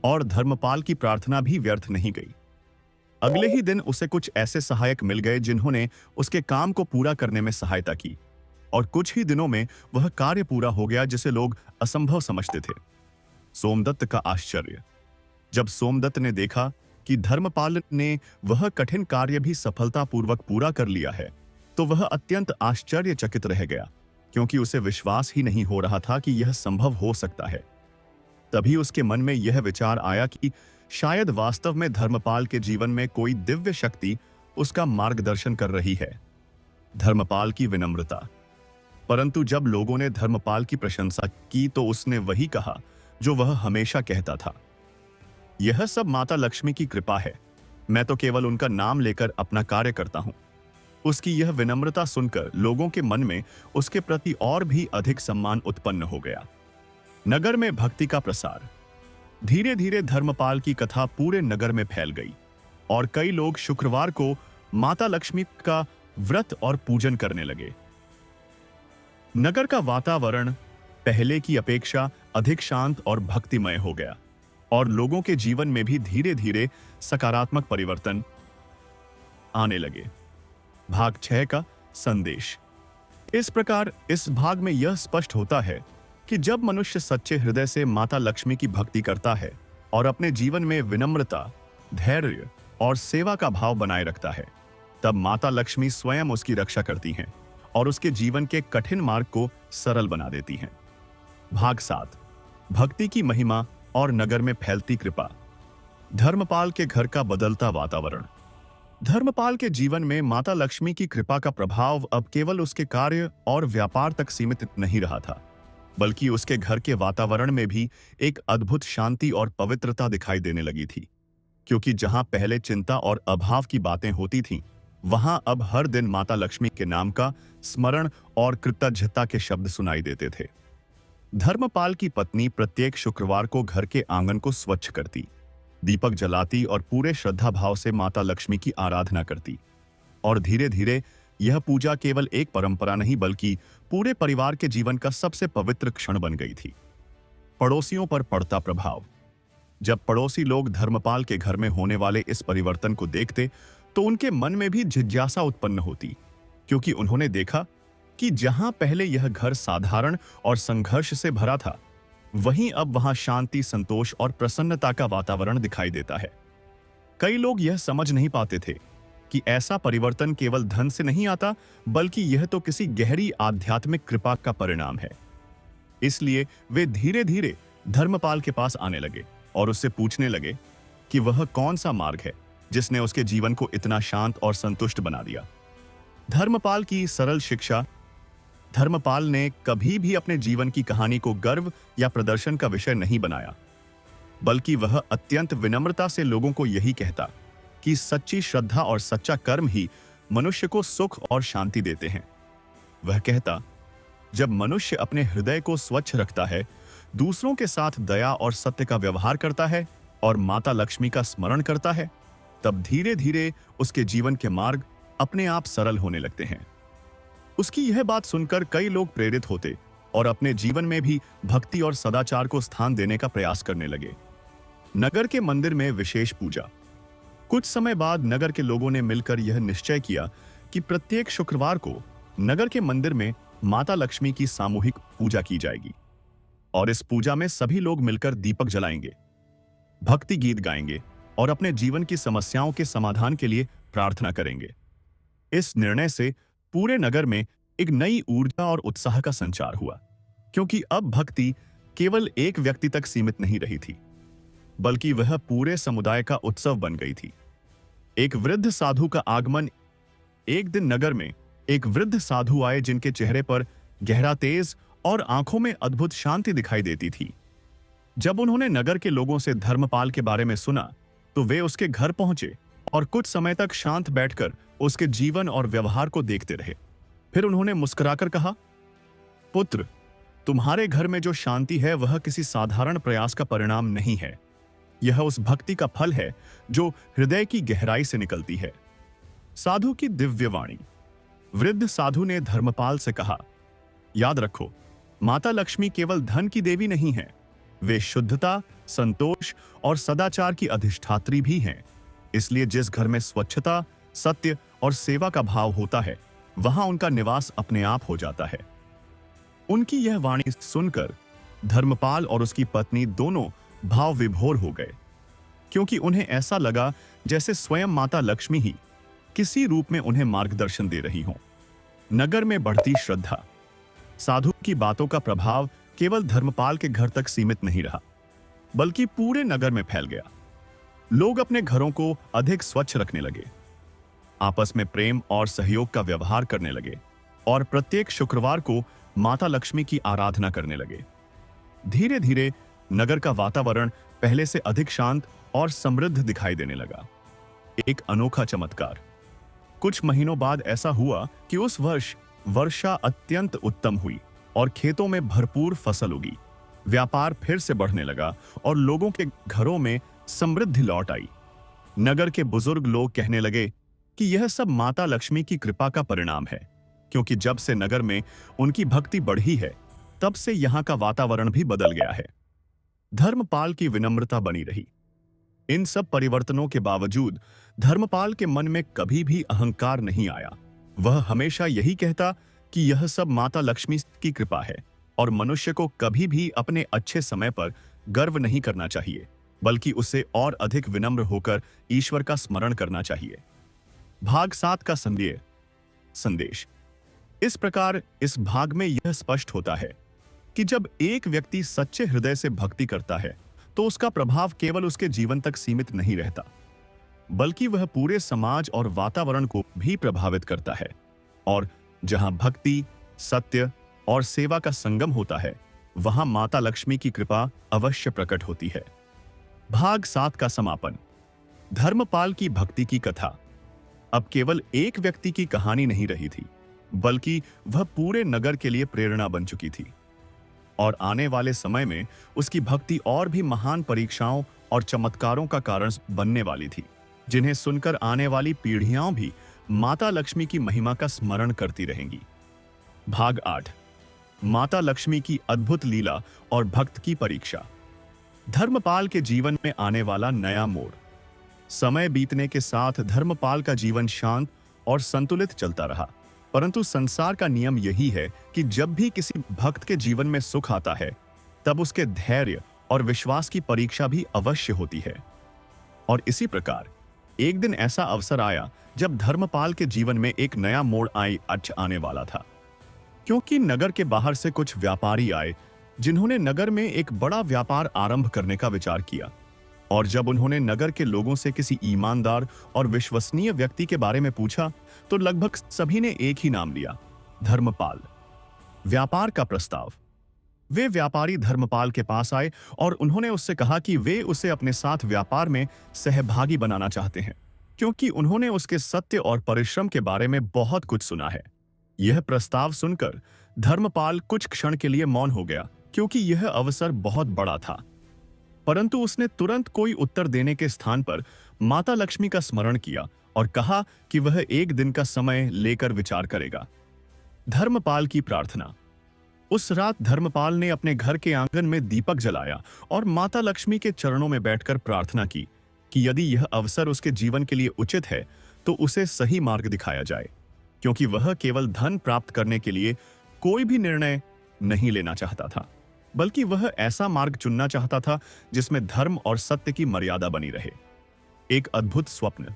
और धर्मपाल की प्रार्थना भी व्यर्थ नहीं गई। अगले ही दिन उसे कुछ ऐसे सहायक मिल गए जिन्होंने उसके काम को पूरा करने में सहायता की, और कुछ ही दिनों में वह कार्य पूरा हो गया जिसे लोग असंभव समझते थे। सोमदत्त का आश्चर्य। जब सोमदत्त ने देखा कि धर्मपाल ने वह कठिन कार्य भी सफलतापूर्वक पूरा कर लिया है, तो वह अत्यंत आश्चर्यचकित रह गया, क्योंकि उसे विश्वास ही नहीं हो रहा था कि यह संभव हो सकता है। तभी उसके मन में यह विचार आया कि शायद वास्तव में धर्मपाल के जीवन में कोई दिव्य शक्ति उसका मार्गदर्शन कर रही है। धर्मपाल की विनम्रता। परंतु जब लोगों ने धर्मपाल की प्रशंसा की तो उसने वही कहा जो वह हमेशा कहता था, यह सब माता लक्ष्मी की कृपा है, मैं तो केवल उनका नाम लेकर अपना कार्य करता हूं। उसकी यह विनम्रता सुनकर लोगों के मन में उसके प्रति और भी अधिक सम्मान उत्पन्न हो गया। नगर में भक्ति का प्रसार। धीरे धीरे धर्मपाल की कथा पूरे नगर में फैल गई और कई लोग शुक्रवार को माता लक्ष्मी का व्रत और पूजन करने लगे। नगर का वातावरण पहले की अपेक्षा अधिक शांत और भक्तिमय हो गया और लोगों के जीवन में भी धीरे धीरे सकारात्मक परिवर्तन आने लगे। भाग 6 का संदेश। इस प्रकार इस भाग में यह स्पष्ट होता है कि जब मनुष्य सच्चे हृदय से माता लक्ष्मी की भक्ति करता है और अपने जीवन में विनम्रता, धैर्य और सेवा का भाव बनाए रखता है, तब माता लक्ष्मी स्वयं उसकी रक्षा करती हैं और उसके जीवन के कठिन मार्ग को सरल बना देती हैं। भाग 7, भक्ति की महिमा और नगर में फैलती कृपा। धर्मपाल के घर का बदलता वातावरण। धर्मपाल के जीवन में माता लक्ष्मी की कृपा का प्रभाव अब केवल उसके कार्य और व्यापार तक सीमित नहीं रहा था, बल्कि उसके घर के वातावरण में भी एक अद्भुत शांति और पवित्रता दिखाई देने लगी थी। क्योंकि जहां पहले चिंता और अभाव की बातें होती थीं, वहां अब हर दिन माता लक्ष्मी के नाम का स्मरण और कृतज्ञता के शब्द सुनाई देते थे। धर्मपाल की पत्नी प्रत्येक शुक्रवार को घर के आंगन को स्वच्छ करती, दीपक जलाती और पूरे श्रद्धा भाव से माता लक्ष्मी की आराधना करती। और धीरे धीरे यह पूजा केवल एक परंपरा नहीं बल्कि पूरे परिवार के जीवन का सबसे पवित्र क्षण बन गई थी। पड़ोसियों पर पड़ता प्रभाव। जब पड़ोसी लोग धर्मपाल के घर में होने वाले इस परिवर्तन को देखते तो उनके मन में भी जिज्ञासा उत्पन्न होती, क्योंकि उन्होंने देखा कि जहां पहले यह घर साधारण और संघर्ष से भरा था, वहीं अब वहां शांति, संतोष और प्रसन्नता का वातावरण दिखाई देता है। कई लोग यह समझ नहीं पाते थे कि ऐसा परिवर्तन केवल धन से नहीं आता, बल्कि यह तो किसी गहरी आध्यात्मिक कृपा का परिणाम है। इसलिए वे धीरे धीरे धर्मपाल के पास आने लगे और उससे पूछने लगे कि वह कौन सा मार्ग है जिसने उसके जीवन को इतना शांत और संतुष्ट बना दिया। धर्मपाल की सरल शिक्षा। धर्मपाल ने कभी भी अपने जीवन की कहानी को गर्व या प्रदर्शन का विषय नहीं बनाया, बल्कि वह अत्यंत विनम्रता से लोगों को यही कहता कि सच्ची श्रद्धा और सच्चा कर्म ही मनुष्य को सुख और शांति देते हैं। वह कहता, जब मनुष्य अपने हृदय को स्वच्छ रखता है, दूसरों के साथ दया और सत्य का व्यवहार करता है और माता लक्ष्मी का स्मरण करता है, तब धीरे धीरे उसके जीवन के मार्ग अपने आप सरल होने लगते हैं। उसकी यह बात सुनकर कई लोग प्रेरित होते और अपने जीवन में भी भक्ति और सदाचार को स्थान देने का प्रयास करने लगे। नगर के मंदिर में विशेष पूजा। कुछ समय बाद नगर के लोगों ने मिलकर यह निश्चय किया कि प्रत्येक शुक्रवार को नगर के मंदिर में माता लक्ष्मी की सामूहिक पूजा की जाएगी और इस पूजा में सभी लोग मिलकर दीपक जलाएंगे, भक्ति गीत गाएंगे और अपने जीवन की समस्याओं के समाधान के लिए प्रार्थना करेंगे। इस निर्णय से पूरे नगर में एक नई ऊर्जा और उत्साह का संचार हुआ, क्योंकि अब भक्ति केवल एक व्यक्ति तक सीमित नहीं रही थी, बल्कि वह पूरे समुदाय का उत्सव बन गई थी। एक वृद्ध साधु का आगमन। एक दिन नगर में एक वृद्ध साधु आए जिनके चेहरे पर गहरा तेज और आंखों में अद्भुत शांति दिखाई देती थी। जब उन्होंने नगर के लोगों से धर्मपाल के बारे में सुना तो वे उसके घर पहुंचे और कुछ समय तक शांत बैठकर उसके जीवन और व्यवहार को देखते रहे। फिर उन्होंने मुस्कुराकर कहा, पुत्र, तुम्हारे घर में जो शांति है वह किसी साधारण प्रयास का परिणाम नहीं है, यह उस भक्ति का फल है जो हृदय की गहराई से निकलती है। साधु की दिव्य वाणी। वृद्ध साधु ने धर्मपाल से कहा, याद रखो, माता लक्ष्मी केवल धन की देवी नहीं है, वे शुद्धता, संतोष और सदाचार की अधिष्ठात्री भी हैं। इसलिए जिस घर में स्वच्छता, सत्य और सेवा का भाव होता है, वहां उनका निवास अपने आप हो जाता है। उनकी यह वाणी सुनकर धर्मपाल और उसकी पत्नी दोनों भाव विभोर हो गए, क्योंकि उन्हें ऐसा लगा जैसे स्वयं माता लक्ष्मी ही किसी रूप में उन्हें मार्गदर्शन दे रही हों। नगर में बढ़ती श्रद्धा। साधु की बातों का प्रभाव केवल धर्मपाल के घर तक सीमित नहीं रहा, बल्कि पूरे नगर में फैल गया। लोग अपने घरों को अधिक स्वच्छ रखने लगे, आपस में प्रेम और सहयोग का व्यवहार करने लगे और प्रत्येक शुक्रवार को माता लक्ष्मी की आराधना करने लगे। धीरे धीरे नगर का वातावरण पहले से अधिक शांत और समृद्ध दिखाई देने लगा। एक अनोखा चमत्कार। कुछ महीनों बाद ऐसा हुआ कि उस वर्ष वर्षा अत्यंत उत्तम हुई और खेतों में भरपूर फसल उगी। व्यापार फिर से बढ़ने लगा और लोगों के घरों में समृद्धि लौट आई। नगर के बुजुर्ग लोग कहने लगे कि यह सब माता लक्ष्मी की कृपा का परिणाम है, क्योंकि जब से नगर में उनकी भक्ति बढ़ी है, तब से यहां का वातावरण भी बदल गया है। धर्मपाल की विनम्रता बनी रही। इन सब परिवर्तनों के बावजूद धर्मपाल के मन में कभी भी अहंकार नहीं आया। वह हमेशा यही कहता कि यह सब माता लक्ष्मी की कृपा है और मनुष्य को कभी भी अपने अच्छे समय पर गर्व नहीं करना चाहिए, बल्कि उसे और अधिक विनम्र होकर ईश्वर का स्मरण करना चाहिए। भाग 7 का संदेश। इस प्रकार इस भाग में यह स्पष्ट होता है कि जब एक व्यक्ति सच्चे हृदय से भक्ति करता है तो उसका प्रभाव केवल उसके जीवन तक सीमित नहीं रहता, बल्कि वह पूरे समाज और वातावरण को भी प्रभावित करता है। और जहां भक्ति, सत्य और सेवा का संगम होता है, वहां माता लक्ष्मी की कृपा अवश्य प्रकट होती है। भाग 7 का समापन। धर्मपाल की भक्ति की कथा अब केवल एक व्यक्ति की कहानी नहीं रही थी, बल्कि वह पूरे नगर के लिए प्रेरणा बन चुकी थी। और आने वाले समय में उसकी भक्ति और भी महान परीक्षाओं और चमत्कारों का कारण बनने वाली थी, जिन्हें सुनकर आने वाली पीढ़ियां भी माता लक्ष्मी की महिमा का स्मरण करती रहेंगी। भाग 8। माता लक्ष्मी की अद्भुत लीला और भक्त की परीक्षा। धर्मपाल के जीवन में आने वाला नया मोड़। समय बीतने के साथ धर्मपाल का जीवन शांत और संतुलित चलता रहा, परंतु संसार का नियम यही है कि जब भी किसी भक्त के जीवन में सुख आता है, तब उसके धैर्य और विश्वास की परीक्षा भी अवश्य होती है। और इसी प्रकार एक दिन ऐसा अवसर आया जब धर्मपाल के जीवन में एक नया मोड़ आने वाला था, क्योंकि नगर के बाहर से कुछ व्यापारी आए जिन्होंने नगर में एक बड़ा व्यापार आरंभ करने का विचार किया। और जब उन्होंने नगर के लोगों से किसी ईमानदार और विश्वसनीय व्यक्ति के बारे में पूछा, तो लगभग सभी ने एक ही नाम लिया, धर्मपाल। व्यापार का प्रस्ताव। वे व्यापारी धर्मपाल के पास आए और उन्होंने उससे कहा कि वे उसे अपने साथ व्यापार में सहभागी बनाना चाहते हैं, क्योंकि उन्होंने उसके सत्य और परिश्रम के बारे में बहुत कुछ सुना है। यह प्रस्ताव सुनकर धर्मपाल कुछ क्षण के लिए मौन हो गया, क्योंकि यह अवसर बहुत बड़ा था। परंतु उसने तुरंत कोई उत्तर देने के स्थान पर माता लक्ष्मी का स्मरण किया और कहा कि वह एक दिन का समय लेकर विचार करेगा। धर्मपाल की प्रार्थना। उस रात धर्मपाल ने अपने घर के आंगन में दीपक जलाया और माता लक्ष्मी के चरणों में बैठकर प्रार्थना की कि यदि यह अवसर उसके जीवन के लिए उचित है तो उसे सही मार्ग दिखाया जाए, क्योंकि वह केवल धन प्राप्त करने के लिए कोई भी निर्णय नहीं लेना चाहता था, बल्कि वह ऐसा मार्ग चुनना चाहता था जिसमें धर्म और सत्य की मर्यादा बनी रहे। एक अद्भुत स्वप्न।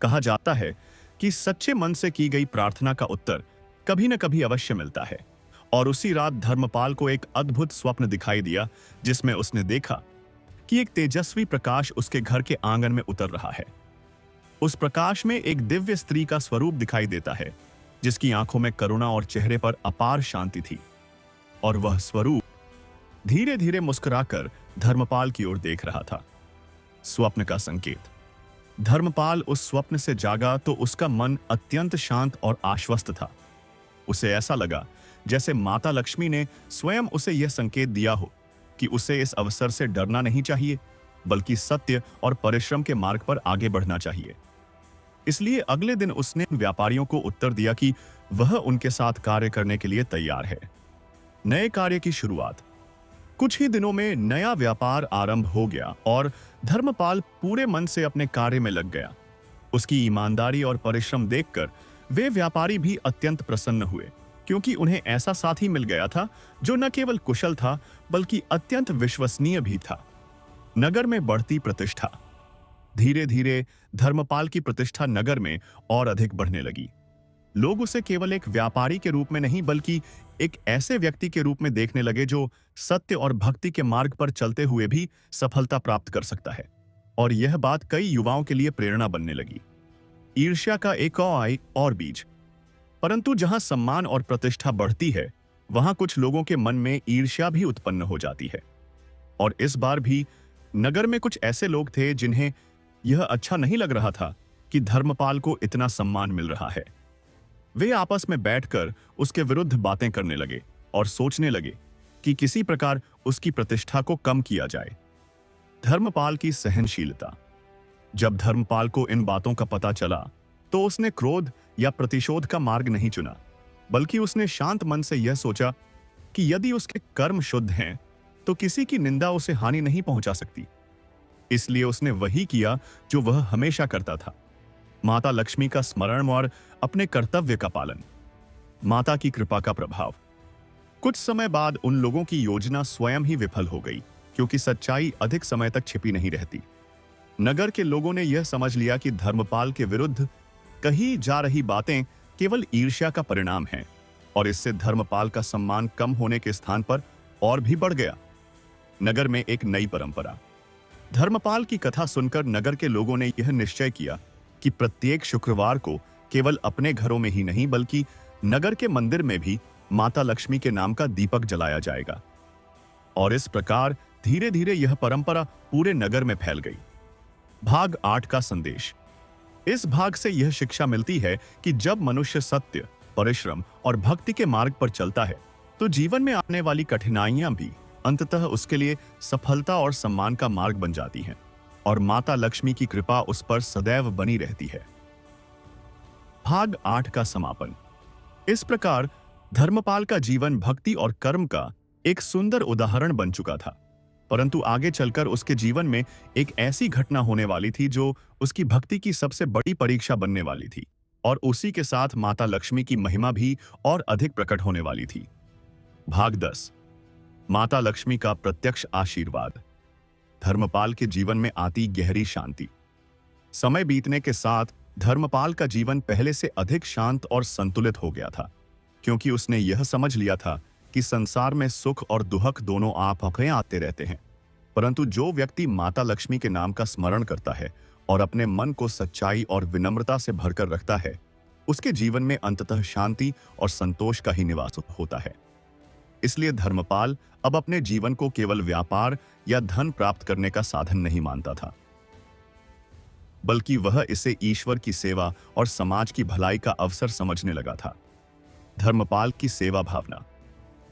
कहा जाता है कि सच्चे मन से की गई प्रार्थना का उत्तर कभी न कभी अवश्य मिलता है, और उसी रात धर्मपाल को एक अद्भुत स्वप्न दिखाई दिया, जिसमें उसने देखा कि एक तेजस्वी प्रकाश उसके घर के आंगन में उतर रहा है। उस प्रकाश में एक दिव्य स्त्री का स्वरूप दिखाई देता है, जिसकी आंखों में करुणा और चेहरे पर अपार शांति थी। और वह स्वरूप धीरे धीरे मुस्कुराकर धर्मपाल की ओर देख रहा था। स्वप्न का संकेत। धर्मपाल उस स्वप्न से जागा तो उसका मन अत्यंत शांत और आश्वस्त था। उसे ऐसा लगा जैसे माता लक्ष्मी ने स्वयं उसे यह संकेत दिया हो कि उसे इस अवसर से डरना नहीं चाहिए, बल्कि सत्य और परिश्रम के मार्ग पर आगे बढ़ना चाहिए। इसलिए अगले दिन उसने व्यापारियों को उत्तर दिया कि वह उनके साथ कार्य करने के लिए तैयार है। नए कार्य की शुरुआत। कुछ ही दिनों में नया व्यापार आरंभ हो गया और धर्मपाल पूरे मन से अपने कार्य में लग गया। उसकी ईमानदारी और परिश्रम देखकर वे व्यापारी भी अत्यंत प्रसन्न हुए, क्योंकि उन्हें ऐसा साथी मिल गया था जो न केवल कुशल था, बल्कि अत्यंत विश्वसनीय भी था। नगर में बढ़ती प्रतिष्ठा। धीरे धीरे धर्मपाल की प्रतिष्ठा नगर में और अधिक बढ़ने लगी। लोग उसे केवल एक व्यापारी के रूप में नहीं बल्कि एक ऐसे व्यक्ति के रूप में देखने लगे जो सत्य और भक्ति के मार्ग पर चलते हुए भी सफलता प्राप्त कर सकता है। और यह बात कई युवाओं के लिए प्रेरणा बनने लगी। ईर्ष्या का एक और बीज। परंतु जहां सम्मान और प्रतिष्ठा बढ़ती है, वहां कुछ लोगों के मन में ईर्ष्या भी उत्पन्न हो जाती है। और इस बार भी नगर में कुछ ऐसे लोग थे जिन्हें यह अच्छा नहीं लग रहा था कि धर्मपाल को इतना सम्मान मिल रहा है। वे आपस में बैठकर उसके विरुद्ध बातें करने लगे और सोचने लगे कि किसी प्रकार उसकी प्रतिष्ठा को कम किया जाए। धर्मपाल की सहनशीलता। जब धर्मपाल को इन बातों का पता चला तो उसने क्रोध या प्रतिशोध का मार्ग नहीं चुना, बल्कि उसने शांत मन से यह सोचा कि यदि उसके कर्म शुद्ध हैं तो किसी की निंदा उसे हानि नहीं पहुंचा सकती। इसलिए उसने वही किया जो वह हमेशा करता था, माता लक्ष्मी का स्मरण और अपने कर्तव्य का पालन। माता की कृपा का प्रभाव। कुछ समय बाद उन लोगों की योजना स्वयं ही विफल हो गई, क्योंकि सच्चाई अधिक समय तक छिपी नहीं रहती। नगर के लोगों ने यह समझ लिया कि धर्मपाल के विरुद्ध कही जा रही बातें केवल ईर्ष्या का परिणाम हैं, और इससे धर्मपाल का सम्मान कम होने के स्थान पर और भी बढ़ गया। नगर में एक नई परंपरा। धर्मपाल की कथा सुनकर नगर के लोगों ने यह निश्चय किया कि प्रत्येक शुक्रवार को केवल अपने घरों में ही नहीं बल्कि नगर के मंदिर में भी माता लक्ष्मी के नाम का दीपक जलाया जाएगा। और इस प्रकार धीरे धीरे यह परंपरा पूरे नगर में फैल गई। भाग 8 का संदेश। इस भाग से यह शिक्षा मिलती है कि जब मनुष्य सत्य, परिश्रम और भक्ति के मार्ग पर चलता है तो जीवन में आने वाली कठिनाइयां भी अंततः उसके लिए सफलता और सम्मान का मार्ग बन जाती हैं, और माता लक्ष्मी की कृपा उस पर सदैव बनी रहती है। भाग 8 का समापन। इस प्रकार धर्मपाल का जीवन भक्ति और कर्म का एक सुंदर उदाहरण बन चुका था, परंतु आगे चलकर उसके जीवन में एक ऐसी घटना होने वाली थी जो उसकी भक्ति की सबसे बड़ी परीक्षा बनने वाली थी, और उसी के साथ माता लक्ष्मी की महिमा भी और अधिक प्रकट होने वाली थी। भाग 10। माता लक्ष्मी का प्रत्यक्ष आशीर्वाद। धर्मपाल के जीवन में आती गहरी शांति। समय बीतने के साथ धर्मपाल का जीवन पहले से अधिक शांत और संतुलित हो गया था, क्योंकि उसने यह समझ लिया था कि संसार में सुख और दुख दोनों आपस आते रहते हैं, परंतु जो व्यक्ति माता लक्ष्मी के नाम का स्मरण करता है और अपने मन को सच्चाई और विनम्रता से भरकर रखता है, उसके जीवन में अंततः शांति और संतोष का ही निवास होता है। इसलिए धर्मपाल अब अपने जीवन को केवल व्यापार या धन प्राप्त करने का साधन नहीं मानता था, बल्कि वह इसे ईश्वर की सेवा और समाज की भलाई का अवसर समझने लगा था। धर्मपाल की सेवा भावना।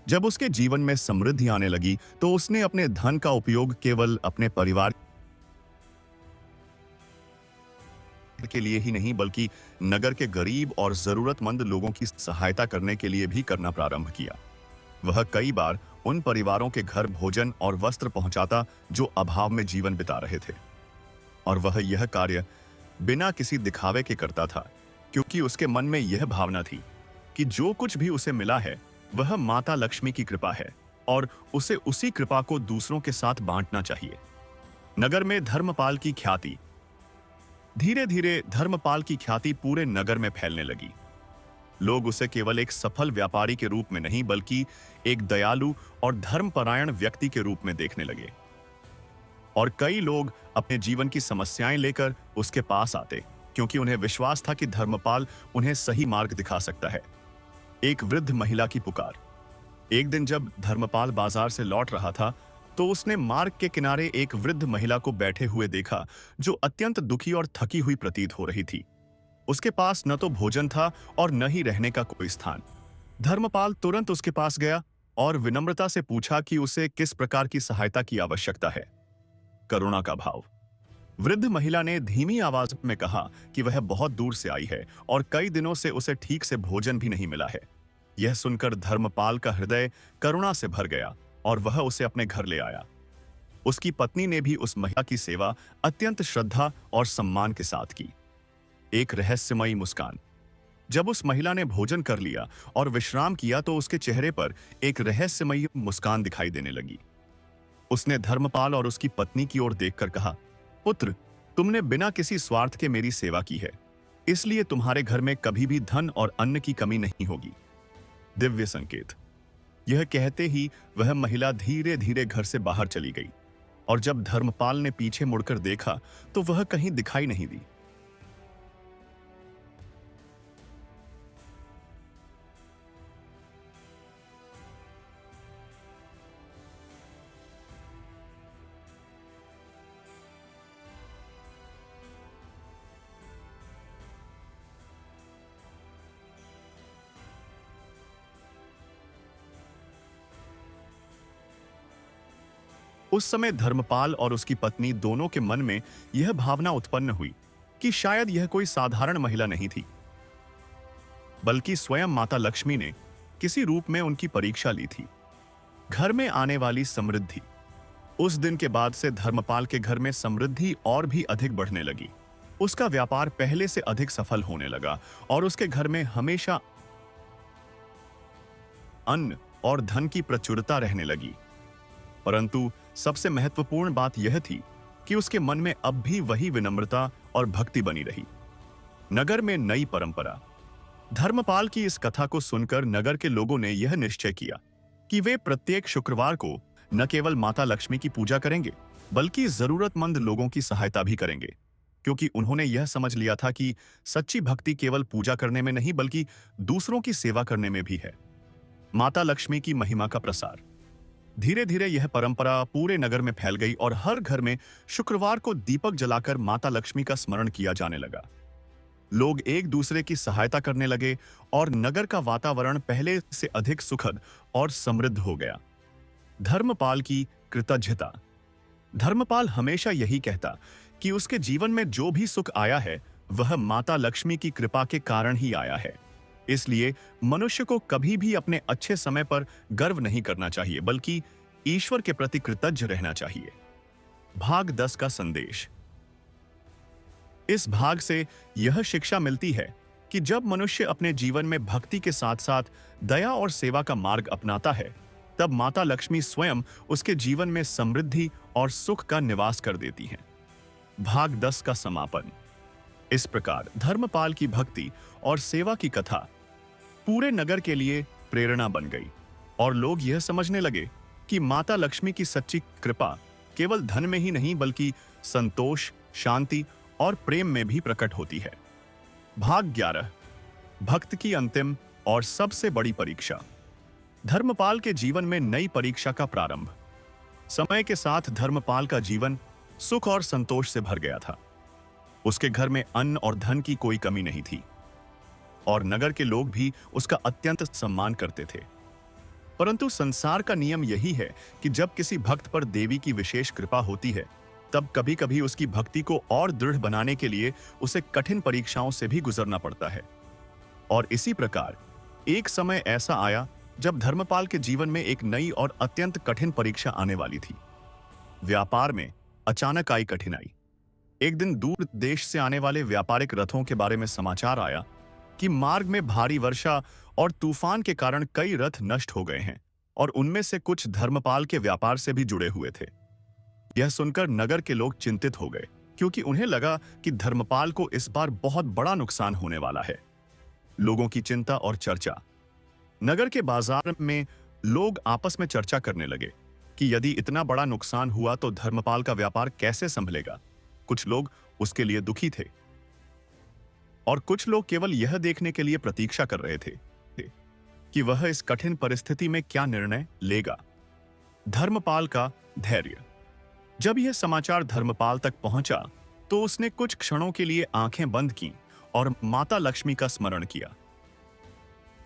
जब उसके जीवन में समृद्धि आने लगी तो उसने अपने धन का उपयोग केवल अपने परिवार के लिए ही नहीं बल्कि नगर के गरीब और जरूरतमंद लोगों की सहायता करने के लिए भी करना प्रारंभ किया। वह कई बार उन परिवारों के घर भोजन और वस्त्र पहुंचाता जो अभाव में जीवन बिता रहे थे, और वह यह कार्य बिना किसी दिखावे के करता था, क्योंकि उसके मन में यह भावना थी कि जो कुछ भी उसे मिला है वह माता लक्ष्मी की कृपा है और उसे उसी कृपा को दूसरों के साथ बांटना चाहिए। नगर में धर्मपाल की ख्याति। धीरे धीरे धर्मपाल की ख्याति पूरे नगर में फैलने लगी। लोग उसे केवल एक सफल व्यापारी के रूप में नहीं बल्कि एक दयालु और धर्मपरायण व्यक्ति के रूप में देखने लगे, और कई लोग अपने जीवन की समस्याएं लेकर उसके पास आते, क्योंकि उन्हें विश्वास था कि धर्मपाल उन्हें सही मार्ग दिखा सकता है। एक वृद्ध महिला की पुकार। एक दिन जब धर्मपाल बाजार से लौट रहा था तो उसने मार्ग के किनारे एक वृद्ध महिला को बैठे हुए देखा जो अत्यंत दुखी और थकी हुई प्रतीत हो रही थी। उसके पास न तो भोजन था और न ही रहने का कोई स्थान। धर्मपाल तुरंत उसके पास गया और विनम्रता से पूछा कि उसे किस प्रकार की सहायता की आवश्यकता है। करुणा का भाव। वृद्ध महिला ने धीमी आवाज में कहा कि वह बहुत दूर से आई है और कई दिनों से उसे ठीक से भोजन भी नहीं मिला है। यह सुनकर धर्मपाल का हृदय करुणा से भर गया और वह उसे अपने घर ले आया। उसकी पत्नी ने भी उस महिला की सेवा अत्यंत श्रद्धा और सम्मान के साथ की। एक रहस्यमयी मुस्कान। जब उस महिला ने भोजन कर लिया और विश्राम किया तो उसके चेहरे पर एक रहस्यमयी मुस्कान दिखाई देने लगी। उसने धर्मपाल और उसकी पत्नी की ओर देखकर कहा, पुत्र, तुमने बिना किसी स्वार्थ के मेरी सेवा की है, इसलिए तुम्हारे घर में कभी भी धन और अन्न की कमी नहीं होगी। दिव्य संकेत। यह कहते ही वह महिला धीरे धीरे घर से बाहर चली गई, और जब धर्मपाल ने पीछे मुड़कर देखा तो वह कहीं दिखाई नहीं दी। उस समय धर्मपाल और उसकी पत्नी दोनों के मन में यह भावना उत्पन्न हुई कि शायद यह कोई साधारण महिला नहीं थी, बल्कि स्वयं माता लक्ष्मी ने किसी रूप में उनकी परीक्षा ली थी। घर में आने वाली समृद्धि। उस दिन के बाद से धर्मपाल के घर में समृद्धि और भी अधिक बढ़ने लगी। उसका व्यापार पहले से अधिक सफल होने लगा और उसके घर में हमेशा अन्न और धन की प्रचुरता रहने लगी। परंतु सबसे महत्वपूर्ण बात यह थी कि उसके मन में अब भी वही विनम्रता और भक्ति बनी रही। नगर में नई परंपरा। धर्मपाल की इस कथा को सुनकर नगर के लोगों ने यह निश्चय किया कि वे प्रत्येक शुक्रवार को न केवल माता लक्ष्मी की पूजा करेंगे, बल्कि जरूरतमंद लोगों की सहायता भी करेंगे, क्योंकि उन्होंने यह समझ लिया था कि सच्ची भक्ति केवल पूजा करने में नहीं बल्कि दूसरों की सेवा करने में भी है। माता लक्ष्मी की महिमा का प्रसार। धीरे धीरे यह परंपरा पूरे नगर में फैल गई और हर घर में शुक्रवार को दीपक जलाकर माता लक्ष्मी का स्मरण किया जाने लगा। लोग एक दूसरे की सहायता करने लगे और नगर का वातावरण पहले से अधिक सुखद और समृद्ध हो गया। धर्मपाल की कृतज्ञता। धर्मपाल हमेशा यही कहता कि उसके जीवन में जो भी सुख आया है वह माता लक्ष्मी की कृपा के कारण ही आया है। इसलिए मनुष्य को कभी भी अपने अच्छे समय पर गर्व नहीं करना चाहिए, बल्कि ईश्वर के प्रति कृतज्ञ रहना चाहिए। भाग 10 का संदेश। इस भाग से यह शिक्षा मिलती है कि जब मनुष्य अपने जीवन में भक्ति के साथ साथ दया और सेवा का मार्ग अपनाता है, तब माता लक्ष्मी स्वयं उसके जीवन में समृद्धि और सुख का निवास कर देती हैं। भाग 10 का समापन। इस प्रकार धर्मपाल की भक्ति और सेवा की कथा पूरे नगर के लिए प्रेरणा बन गई और लोग यह समझने लगे कि माता लक्ष्मी की सच्ची कृपा केवल धन में ही नहीं बल्कि संतोष, शांति और प्रेम में भी प्रकट होती है। भाग 11। भक्त की अंतिम और सबसे बड़ी परीक्षा। धर्मपाल के जीवन में नई परीक्षा का प्रारंभ। समय के साथ धर्मपाल का जीवन सुख और संतोष से भर गया था। उसके घर में अन्न और धन की कोई कमी नहीं थी और नगर के लोग भी उसका अत्यंत सम्मान करते थे। परंतु संसार का नियम यही है कि जब किसी भक्त पर देवी की विशेष कृपा होती है, तब कभी-कभी उसकी भक्ति को और दृढ़ बनाने के लिए उसे कठिन परीक्षाओं से भी गुजरना पड़ता है। और इसी प्रकार एक समय ऐसा आया जब धर्मपाल के जीवन में एक नई और अत्यंत कठिन परीक्षा आने वाली थी। व्यापार में अचानक आई कठिनाई। एक दिन दूर देश से आने वाले व्यापारिक रथों के बारे में समाचार आया कि मार्ग में भारी वर्षा और तूफान के कारण कई रथ नष्ट हो गए हैं और उनमें से कुछ धर्मपाल के व्यापार से भी जुड़े हुए थे। यह सुनकर नगर के लोग चिंतित हो गए, क्योंकि उन्हें लगा कि धर्मपाल को इस बार बहुत बड़ा नुकसान होने वाला है। लोगों की चिंता और चर्चा। नगर के बाजार में लोग आपस में चर्चा करने लगे कि यदि इतना बड़ा नुकसान हुआ तो धर्मपाल का व्यापार कैसे संभलेगा। कुछ लोग उसके लिए दुखी थे और कुछ लोग केवल यह देखने के लिए प्रतीक्षा कर रहे थे कि वह इस कठिन परिस्थिति में क्या निर्णय लेगा। धर्मपाल का धैर्य। जब यह समाचार धर्मपाल तक पहुंचा तो उसने कुछ क्षणों के लिए आंखें बंद की और माता लक्ष्मी का स्मरण किया।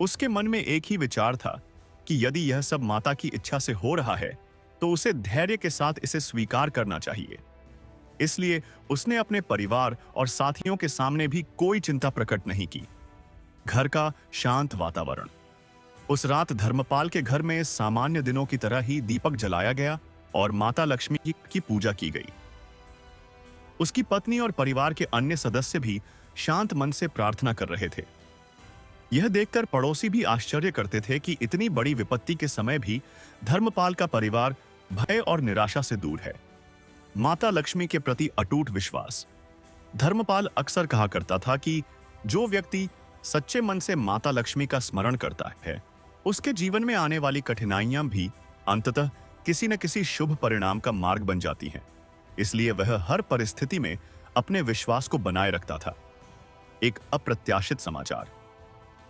उसके मन में एक ही विचार था कि यदि यह सब माता की इच्छा से हो रहा है तो उसे धैर्य के साथ इसे स्वीकार करना चाहिए। इसलिए उसने अपने परिवार और साथियों के सामने भी कोई चिंता प्रकट नहीं की। घर का शांत वातावरण। उस रात धर्मपाल के घर में सामान्य दिनों की तरह ही दीपक जलाया गया और माता लक्ष्मी की पूजा की गई। उसकी पत्नी और परिवार के अन्य सदस्य भी शांत मन से प्रार्थना कर रहे थे। यह देखकर पड़ोसी भी आश्चर्य करते थे कि इतनी बड़ी विपत्ति के समय भी धर्मपाल का परिवार भय और निराशा से दूर है। माता लक्ष्मी के प्रति अटूट विश्वास। धर्मपाल अक्सर कहा करता था कि जो व्यक्ति सच्चे मन से माता लक्ष्मी का स्मरण करता है, उसके जीवन में आने वाली कठिनाइयां भी अंततः किसी न किसी शुभ परिणाम का मार्ग बन जाती हैं। इसलिए वह हर परिस्थिति में अपने विश्वास को बनाए रखता था। एक अप्रत्याशित समाचार।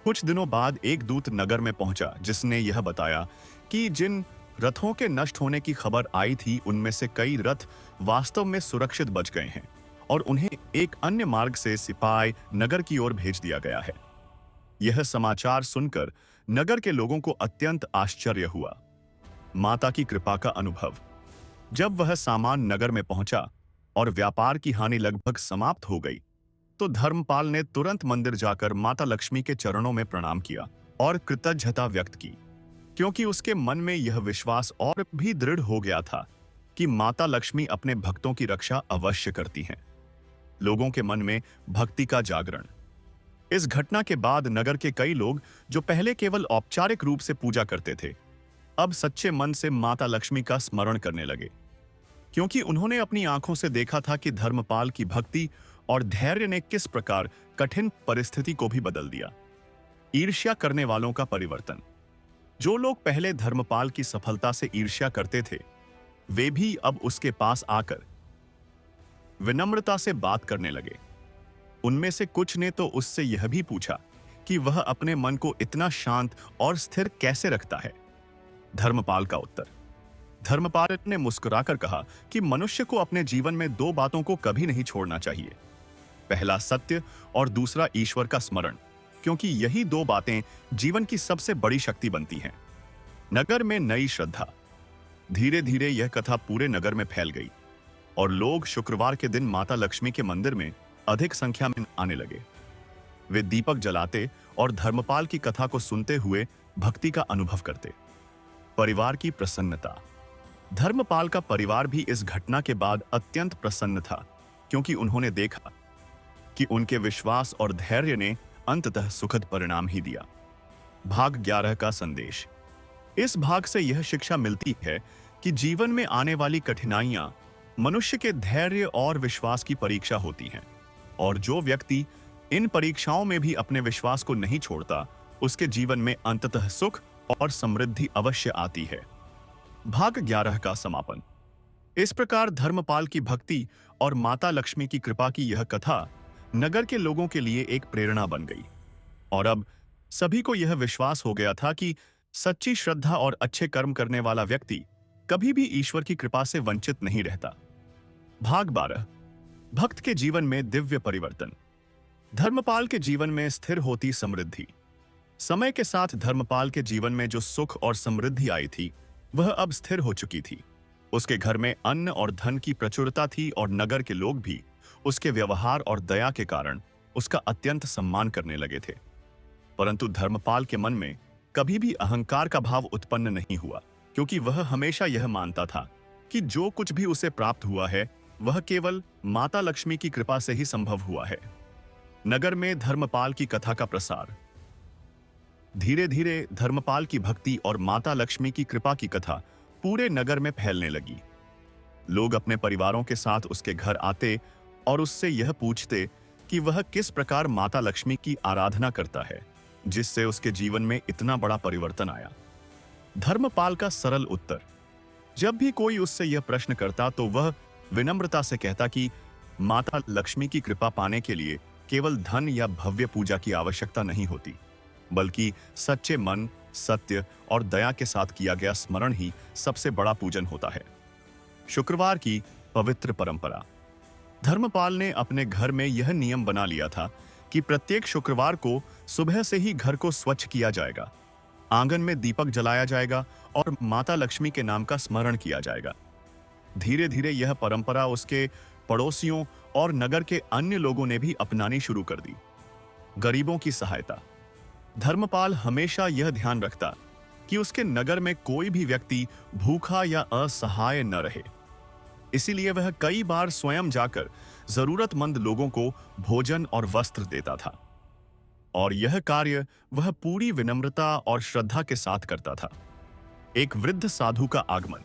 कुछ दिनों बाद एक दूत नगर में पहुंचा जिसने यह बताया कि जिन रथों के नष्ट होने की खबर आई थी, उनमें से कई रथ वास्तव में सुरक्षित बच गए हैं और उन्हें एक अन्य मार्ग से सिपाही नगर की ओर भेज दिया गया है। यह समाचार सुनकर नगर के लोगों को अत्यंत आश्चर्य हुआ। माता की कृपा का अनुभव। जब वह सामान नगर में पहुंचा और व्यापार की हानि लगभग समाप्त हो गई, तो धर्मपाल ने तुरंत मंदिर जाकर माता लक्ष्मी के चरणों में प्रणाम किया और कृतज्ञता व्यक्त की, क्योंकि उसके मन में यह विश्वास और भी दृढ़ हो गया था कि माता लक्ष्मी अपने भक्तों की रक्षा अवश्य करती हैं। लोगों के मन में भक्ति का जागरण। इस घटना के बाद नगर के कई लोग जो पहले केवल औपचारिक रूप से पूजा करते थे, अब सच्चे मन से माता लक्ष्मी का स्मरण करने लगे, क्योंकि उन्होंने अपनी आंखों से देखा था कि धर्मपाल की भक्ति और धैर्य ने किस प्रकार कठिन परिस्थिति को भी बदल दिया। ईर्ष्या करने वालों का परिवर्तन। जो लोग पहले धर्मपाल की सफलता से ईर्ष्या करते थे, वे भी अब उसके पास आकर विनम्रता से बात करने लगे। उनमें से कुछ ने तो उससे यह भी पूछा कि वह अपने मन को इतना शांत और स्थिर कैसे रखता है। धर्मपाल का उत्तर। धर्मपाल ने मुस्कुराकर कहा कि मनुष्य को अपने जीवन में दो बातों को कभी नहीं छोड़ना चाहिए। पहला सत्य और दूसरा ईश्वर का स्मरण, क्योंकि यही दो बातें जीवन की सबसे बड़ी शक्ति बनती हैं। नगर में नई श्रद्धा। धीरे धीरे यह कथा पूरे नगर में फैल गई और लोग शुक्रवार के दिन माता लक्ष्मी के मंदिर में अधिक संख्या में आने लगे। वे दीपक जलाते और धर्मपाल की कथा को सुनते हुए भक्ति का अनुभव करते। परिवार की प्रसन्नता। धर्मपाल का परिवार भी इस घटना के बाद अत्यंत प्रसन्न था, क्योंकि उन्होंने देखा कि उनके विश्वास और धैर्य ने अंततः सुखद परिणाम ही दिया। भाग 11 का संदेश। इस भाग से यह शिक्षा मिलती है कि जीवन में आने वाली कठिनाइयां मनुष्य के धैर्य और विश्वास की परीक्षा होती हैं, और जो व्यक्ति इन परीक्षाओं में भी अपने विश्वास को नहीं छोड़ता, उसके जीवन में अंततः सुख और समृद्धि अवश्य आती है। भाग 11 का समापन। इस प्रकार धर्मपाल की भक्ति और माता लक्ष्मी की कृपा की यह कथा नगर के लोगों के लिए एक प्रेरणा बन गई, और अब सभी को यह विश्वास हो गया था कि सच्ची श्रद्धा और अच्छे कर्म करने वाला व्यक्ति कभी भी ईश्वर की कृपा से वंचित नहीं रहता। भाग 12। भक्त के जीवन में दिव्य परिवर्तन। धर्मपाल के जीवन में स्थिर होती समृद्धि। समय के साथ धर्मपाल के जीवन में जो सुख और समृद्धि आई थी, वह अब स्थिर हो चुकी थी। उसके घर में अन्न और धन की प्रचुरता थी और नगर के लोग भी उसके व्यवहार और दया के कारण उसका अत्यंत सम्मान करने लगे थे। परंतु धर्मपाल के मन में कभी भी अहंकार का भाव उत्पन्न नहीं हुआ, क्योंकि वह हमेशा यह मानता था कि जो कुछ भी उसे प्राप्त हुआ है, वह केवल माता लक्ष्मी की कृपा से ही संभव हुआ है। नगर में धर्मपाल की कथा का प्रसार। धीरे धीरे धर्मपाल की भक्ति और माता लक्ष्मी की कृपा की कथा पूरे नगर में फैलने लगी। लोग अपने परिवारों के साथ उसके घर आते और उससे यह पूछते कि वह किस प्रकार माता लक्ष्मी की आराधना करता है, जिससे उसके जीवन में इतना बड़ा परिवर्तन आया। धर्मपाल का सरल उत्तर। जब भी कोई उससे यह प्रश्न करता तो वह विनम्रता से कहता कि माता लक्ष्मी की कृपा पाने के लिए केवल धन या भव्य पूजा की आवश्यकता नहीं होती, बल्कि सच्चे मन, सत्य और दया के साथ किया गया स्मरण ही सबसे बड़ा पूजन होता है। शुक्रवार की पवित्र परंपरा। धर्मपाल ने अपने घर में यह नियम बना लिया था कि प्रत्येक शुक्रवार को सुबह से ही घर को स्वच्छ किया जाएगा, आंगन में दीपक जलाया जाएगा और माता लक्ष्मी के नाम का स्मरण किया जाएगा। धीरे धीरे यह परंपरा उसके पड़ोसियों और नगर के अन्य लोगों ने भी अपनानी शुरू कर दी। गरीबों की सहायता। धर्मपाल हमेशा यह ध्यान रखता कि उसके नगर में कोई भी व्यक्ति भूखा या असहाय न रहे। इसीलिए वह कई बार स्वयं जाकर जरूरतमंद लोगों को भोजन और वस्त्र देता था, और यह कार्य वह पूरी विनम्रता और श्रद्धा के साथ करता था। एक वृद्ध साधु का आगमन।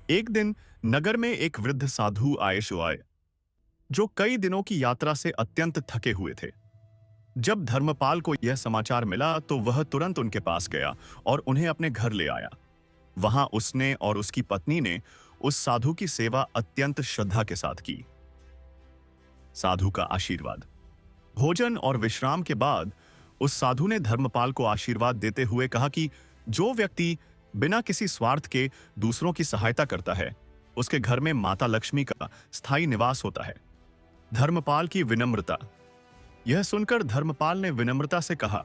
एक दिन नगर में एक वृद्ध साधु आए। जो कई दिनों की यात्रा से अत्यंत थके हुए थे। जब धर्मपाल को यह समाचार मिला तो वह तुरंत उनके पास गया और उन्हें अपने घर ले आया। वहां उसने और उसकी पत्नी ने उस साधु की सेवा अत्यंत श्रद्धा के साथ की। साधु का आशीर्वाद। भोजन और विश्राम के बाद उस साधु ने धर्मपाल को आशीर्वाद देते हुए कहा कि जो व्यक्ति बिना किसी स्वार्थ के दूसरों की सहायता करता है, उसके घर में माता लक्ष्मी का स्थायी निवास होता है। धर्मपाल की विनम्रता। यह सुनकर धर्मपाल ने विनम्रता से कहा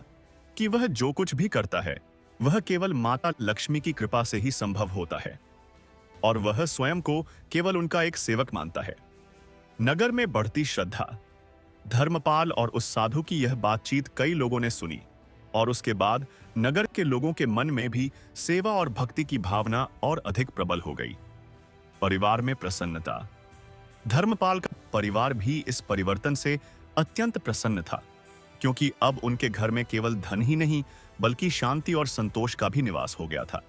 कि वह जो कुछ भी करता है, वह केवल माता लक्ष्मी की कृपा से ही संभव होता है और वह स्वयं को केवल उनका एक सेवक मानता है। नगर में बढ़ती श्रद्धा। धर्मपाल और उस साधु की यह बातचीत कई लोगों ने सुनी और उसके बाद नगर के लोगों के मन में भी सेवा और भक्ति की भावना और अधिक प्रबल हो गई। परिवार में प्रसन्नता। धर्मपाल का परिवार भी इस परिवर्तन से अत्यंत प्रसन्न था, क्योंकि अब उनके घर में केवल धन ही नहीं बल्कि शांति और संतोष का भी निवास हो गया था।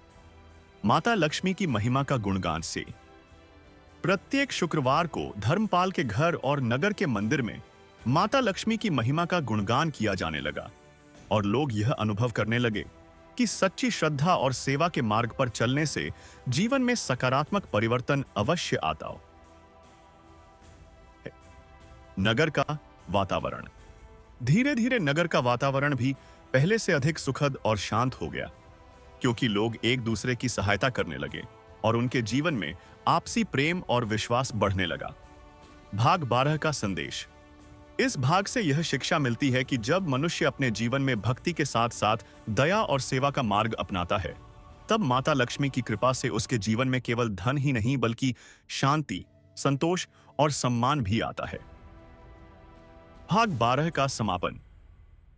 माता लक्ष्मी की महिमा का गुणगान से। प्रत्येक शुक्रवार को धर्मपाल के घर और नगर के मंदिर में माता लक्ष्मी की महिमा का गुणगान किया जाने लगा और लोग यह अनुभव करने लगे कि सच्ची श्रद्धा और सेवा के मार्ग पर चलने से जीवन में सकारात्मक परिवर्तन अवश्य आता हो। नगर का वातावरण। धीरे धीरे नगर का वातावरण भी पहले से अधिक सुखद और शांत हो गया, क्योंकि लोग एक दूसरे की सहायता करने लगे और उनके जीवन में आपसी प्रेम और विश्वास बढ़ने लगा। भाग 12 का संदेश। इस भाग से यह शिक्षा मिलती है कि जब मनुष्य अपने जीवन में भक्ति के साथ साथ दया और सेवा का मार्ग अपनाता है, तब माता लक्ष्मी की कृपा से उसके जीवन में केवल धन ही नहीं बल्कि शांति, संतोष और सम्मान भी आता है। भाग 12 का समापन।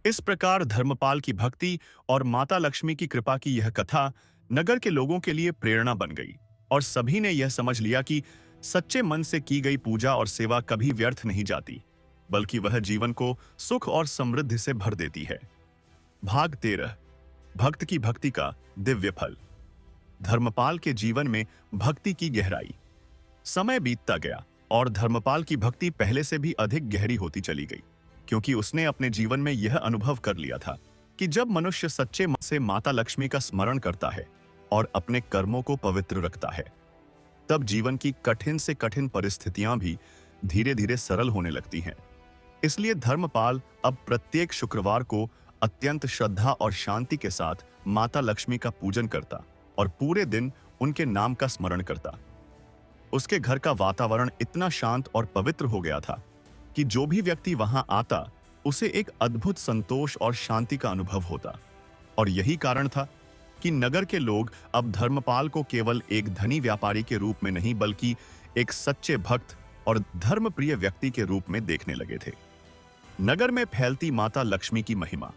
इस प्रकार धर्मपाल की भक्ति और माता लक्ष्मी की कृपा की यह कथा नगर के लोगों के लिए प्रेरणा बन गई और सभी ने यह समझ लिया कि सच्चे मन से की गई पूजा और सेवा कभी व्यर्थ नहीं जाती, बल्कि वह जीवन को सुख और समृद्धि से भर देती है। भाग 13। भक्त की भक्ति का दिव्य फल। धर्मपाल के जीवन में भक्ति की गहराई। समय बीतता गया और धर्मपाल की भक्ति पहले से भी अधिक गहरी होती चली गई, क्योंकि उसने अपने जीवन में यह अनुभव कर लिया था कि जब मनुष्य सच्चे मन से माता लक्ष्मी का स्मरण करता है और अपने कर्मों को पवित्र रखता है, तब जीवन की कठिन से कठिन परिस्थितियां भी धीरे धीरे सरल होने लगती हैं। इसलिए धर्मपाल अब प्रत्येक शुक्रवार को अत्यंत श्रद्धा और शांति के साथ माता लक्ष्मी का पूजन करता और पूरे दिन उनके नाम का स्मरण करता। उसके घर का वातावरण इतना शांत और पवित्र हो गया था कि जो भी व्यक्ति वहां आता, उसे एक अद्भुत संतोष और शांति का अनुभव होता। और यही कारण था कि नगर के लोग अब धर्मपाल को केवल एक धनी व्यापारी के रूप में नहीं बल्कि एक सच्चे भक्त और धर्मप्रिय व्यक्ति के रूप में देखने लगे थे। नगर में फैलती माता लक्ष्मी की महिमा।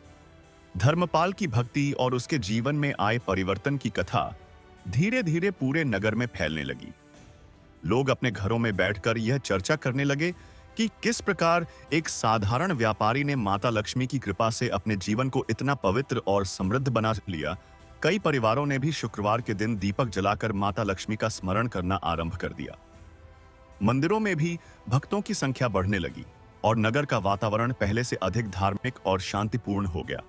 धर्मपाल की भक्ति और उसके जीवन में आए परिवर्तन की कथा धीरे धीरे पूरे नगर में फैलने लगी। लोग अपने घरों में बैठकर यह चर्चा करने लगे कि किस प्रकार एक साधारण व्यापारी ने माता लक्ष्मी की कृपा से अपने जीवन को इतना पवित्र और समृद्ध बना लिया। कई परिवारों ने भी शुक्रवार के दिन दीपक जलाकर माता लक्ष्मी का स्मरण करना आरंभ कर दिया। मंदिरों में भी भक्तों की संख्या बढ़ने लगी और नगर का वातावरण पहले से अधिक धार्मिक और शांतिपूर्ण हो गया।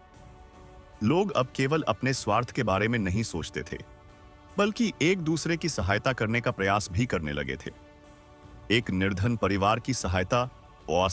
लोग अब केवल अपने स्वार्थ के बारे में नहीं सोचते थे, बल्कि एक दूसरे की सहायता करने का प्रयास भी करने लगे थे। एक निर्धन परिवार की सहायता और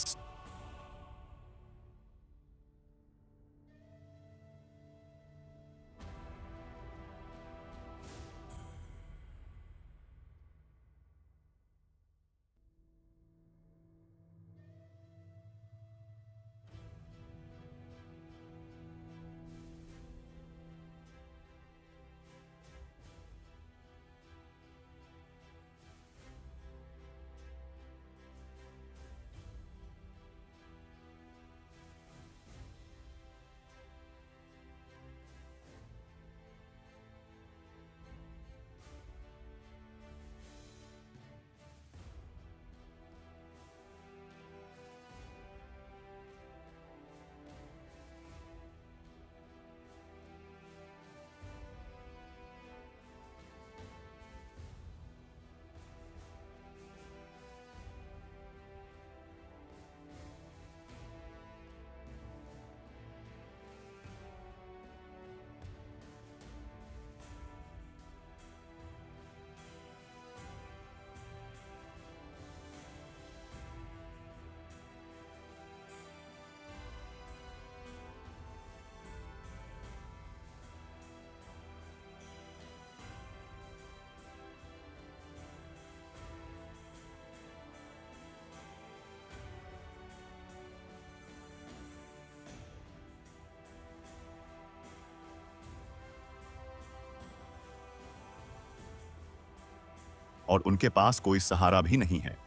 और उनके पास कोई सहारा भी नहीं है।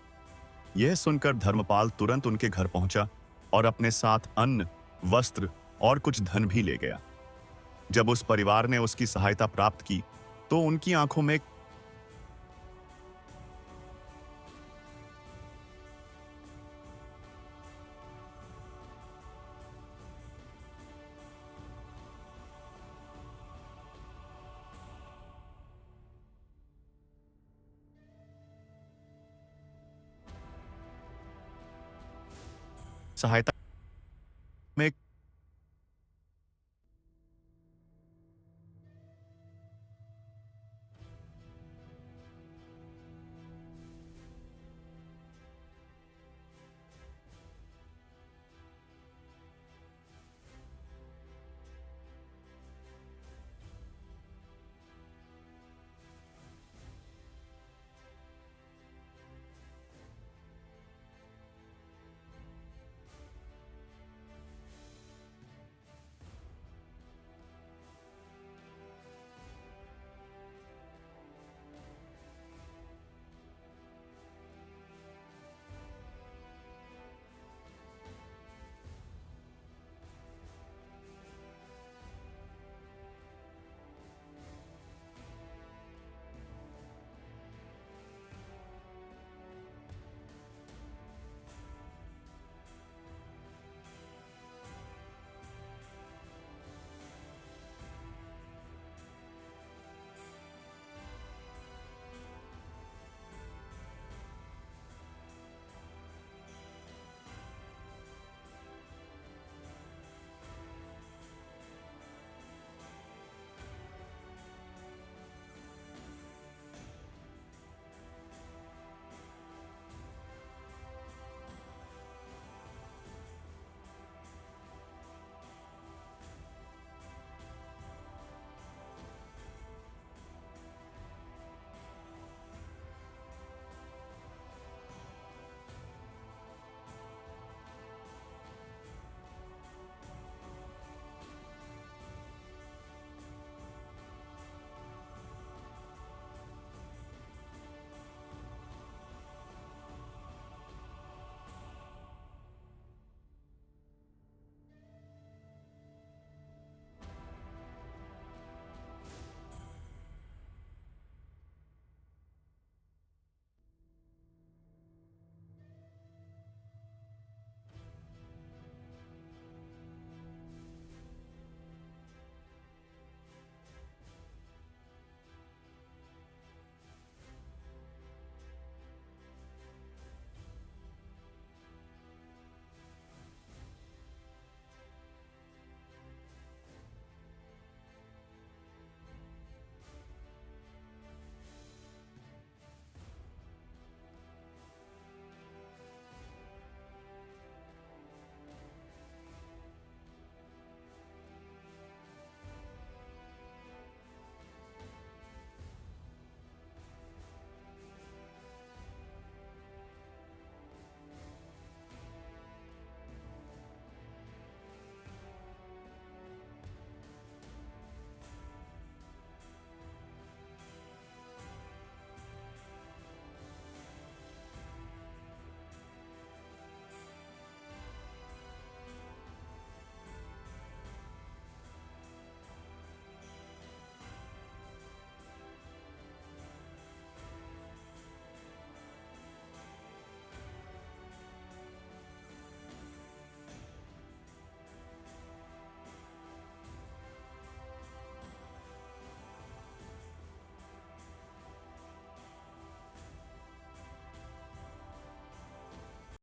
यह सुनकर धर्मपाल तुरंत उनके घर पहुंचा और अपने साथ अन्न, वस्त्र और कुछ धन भी ले गया। जब उस परिवार ने उसकी सहायता प्राप्त की तो उनकी आंखों में सहायता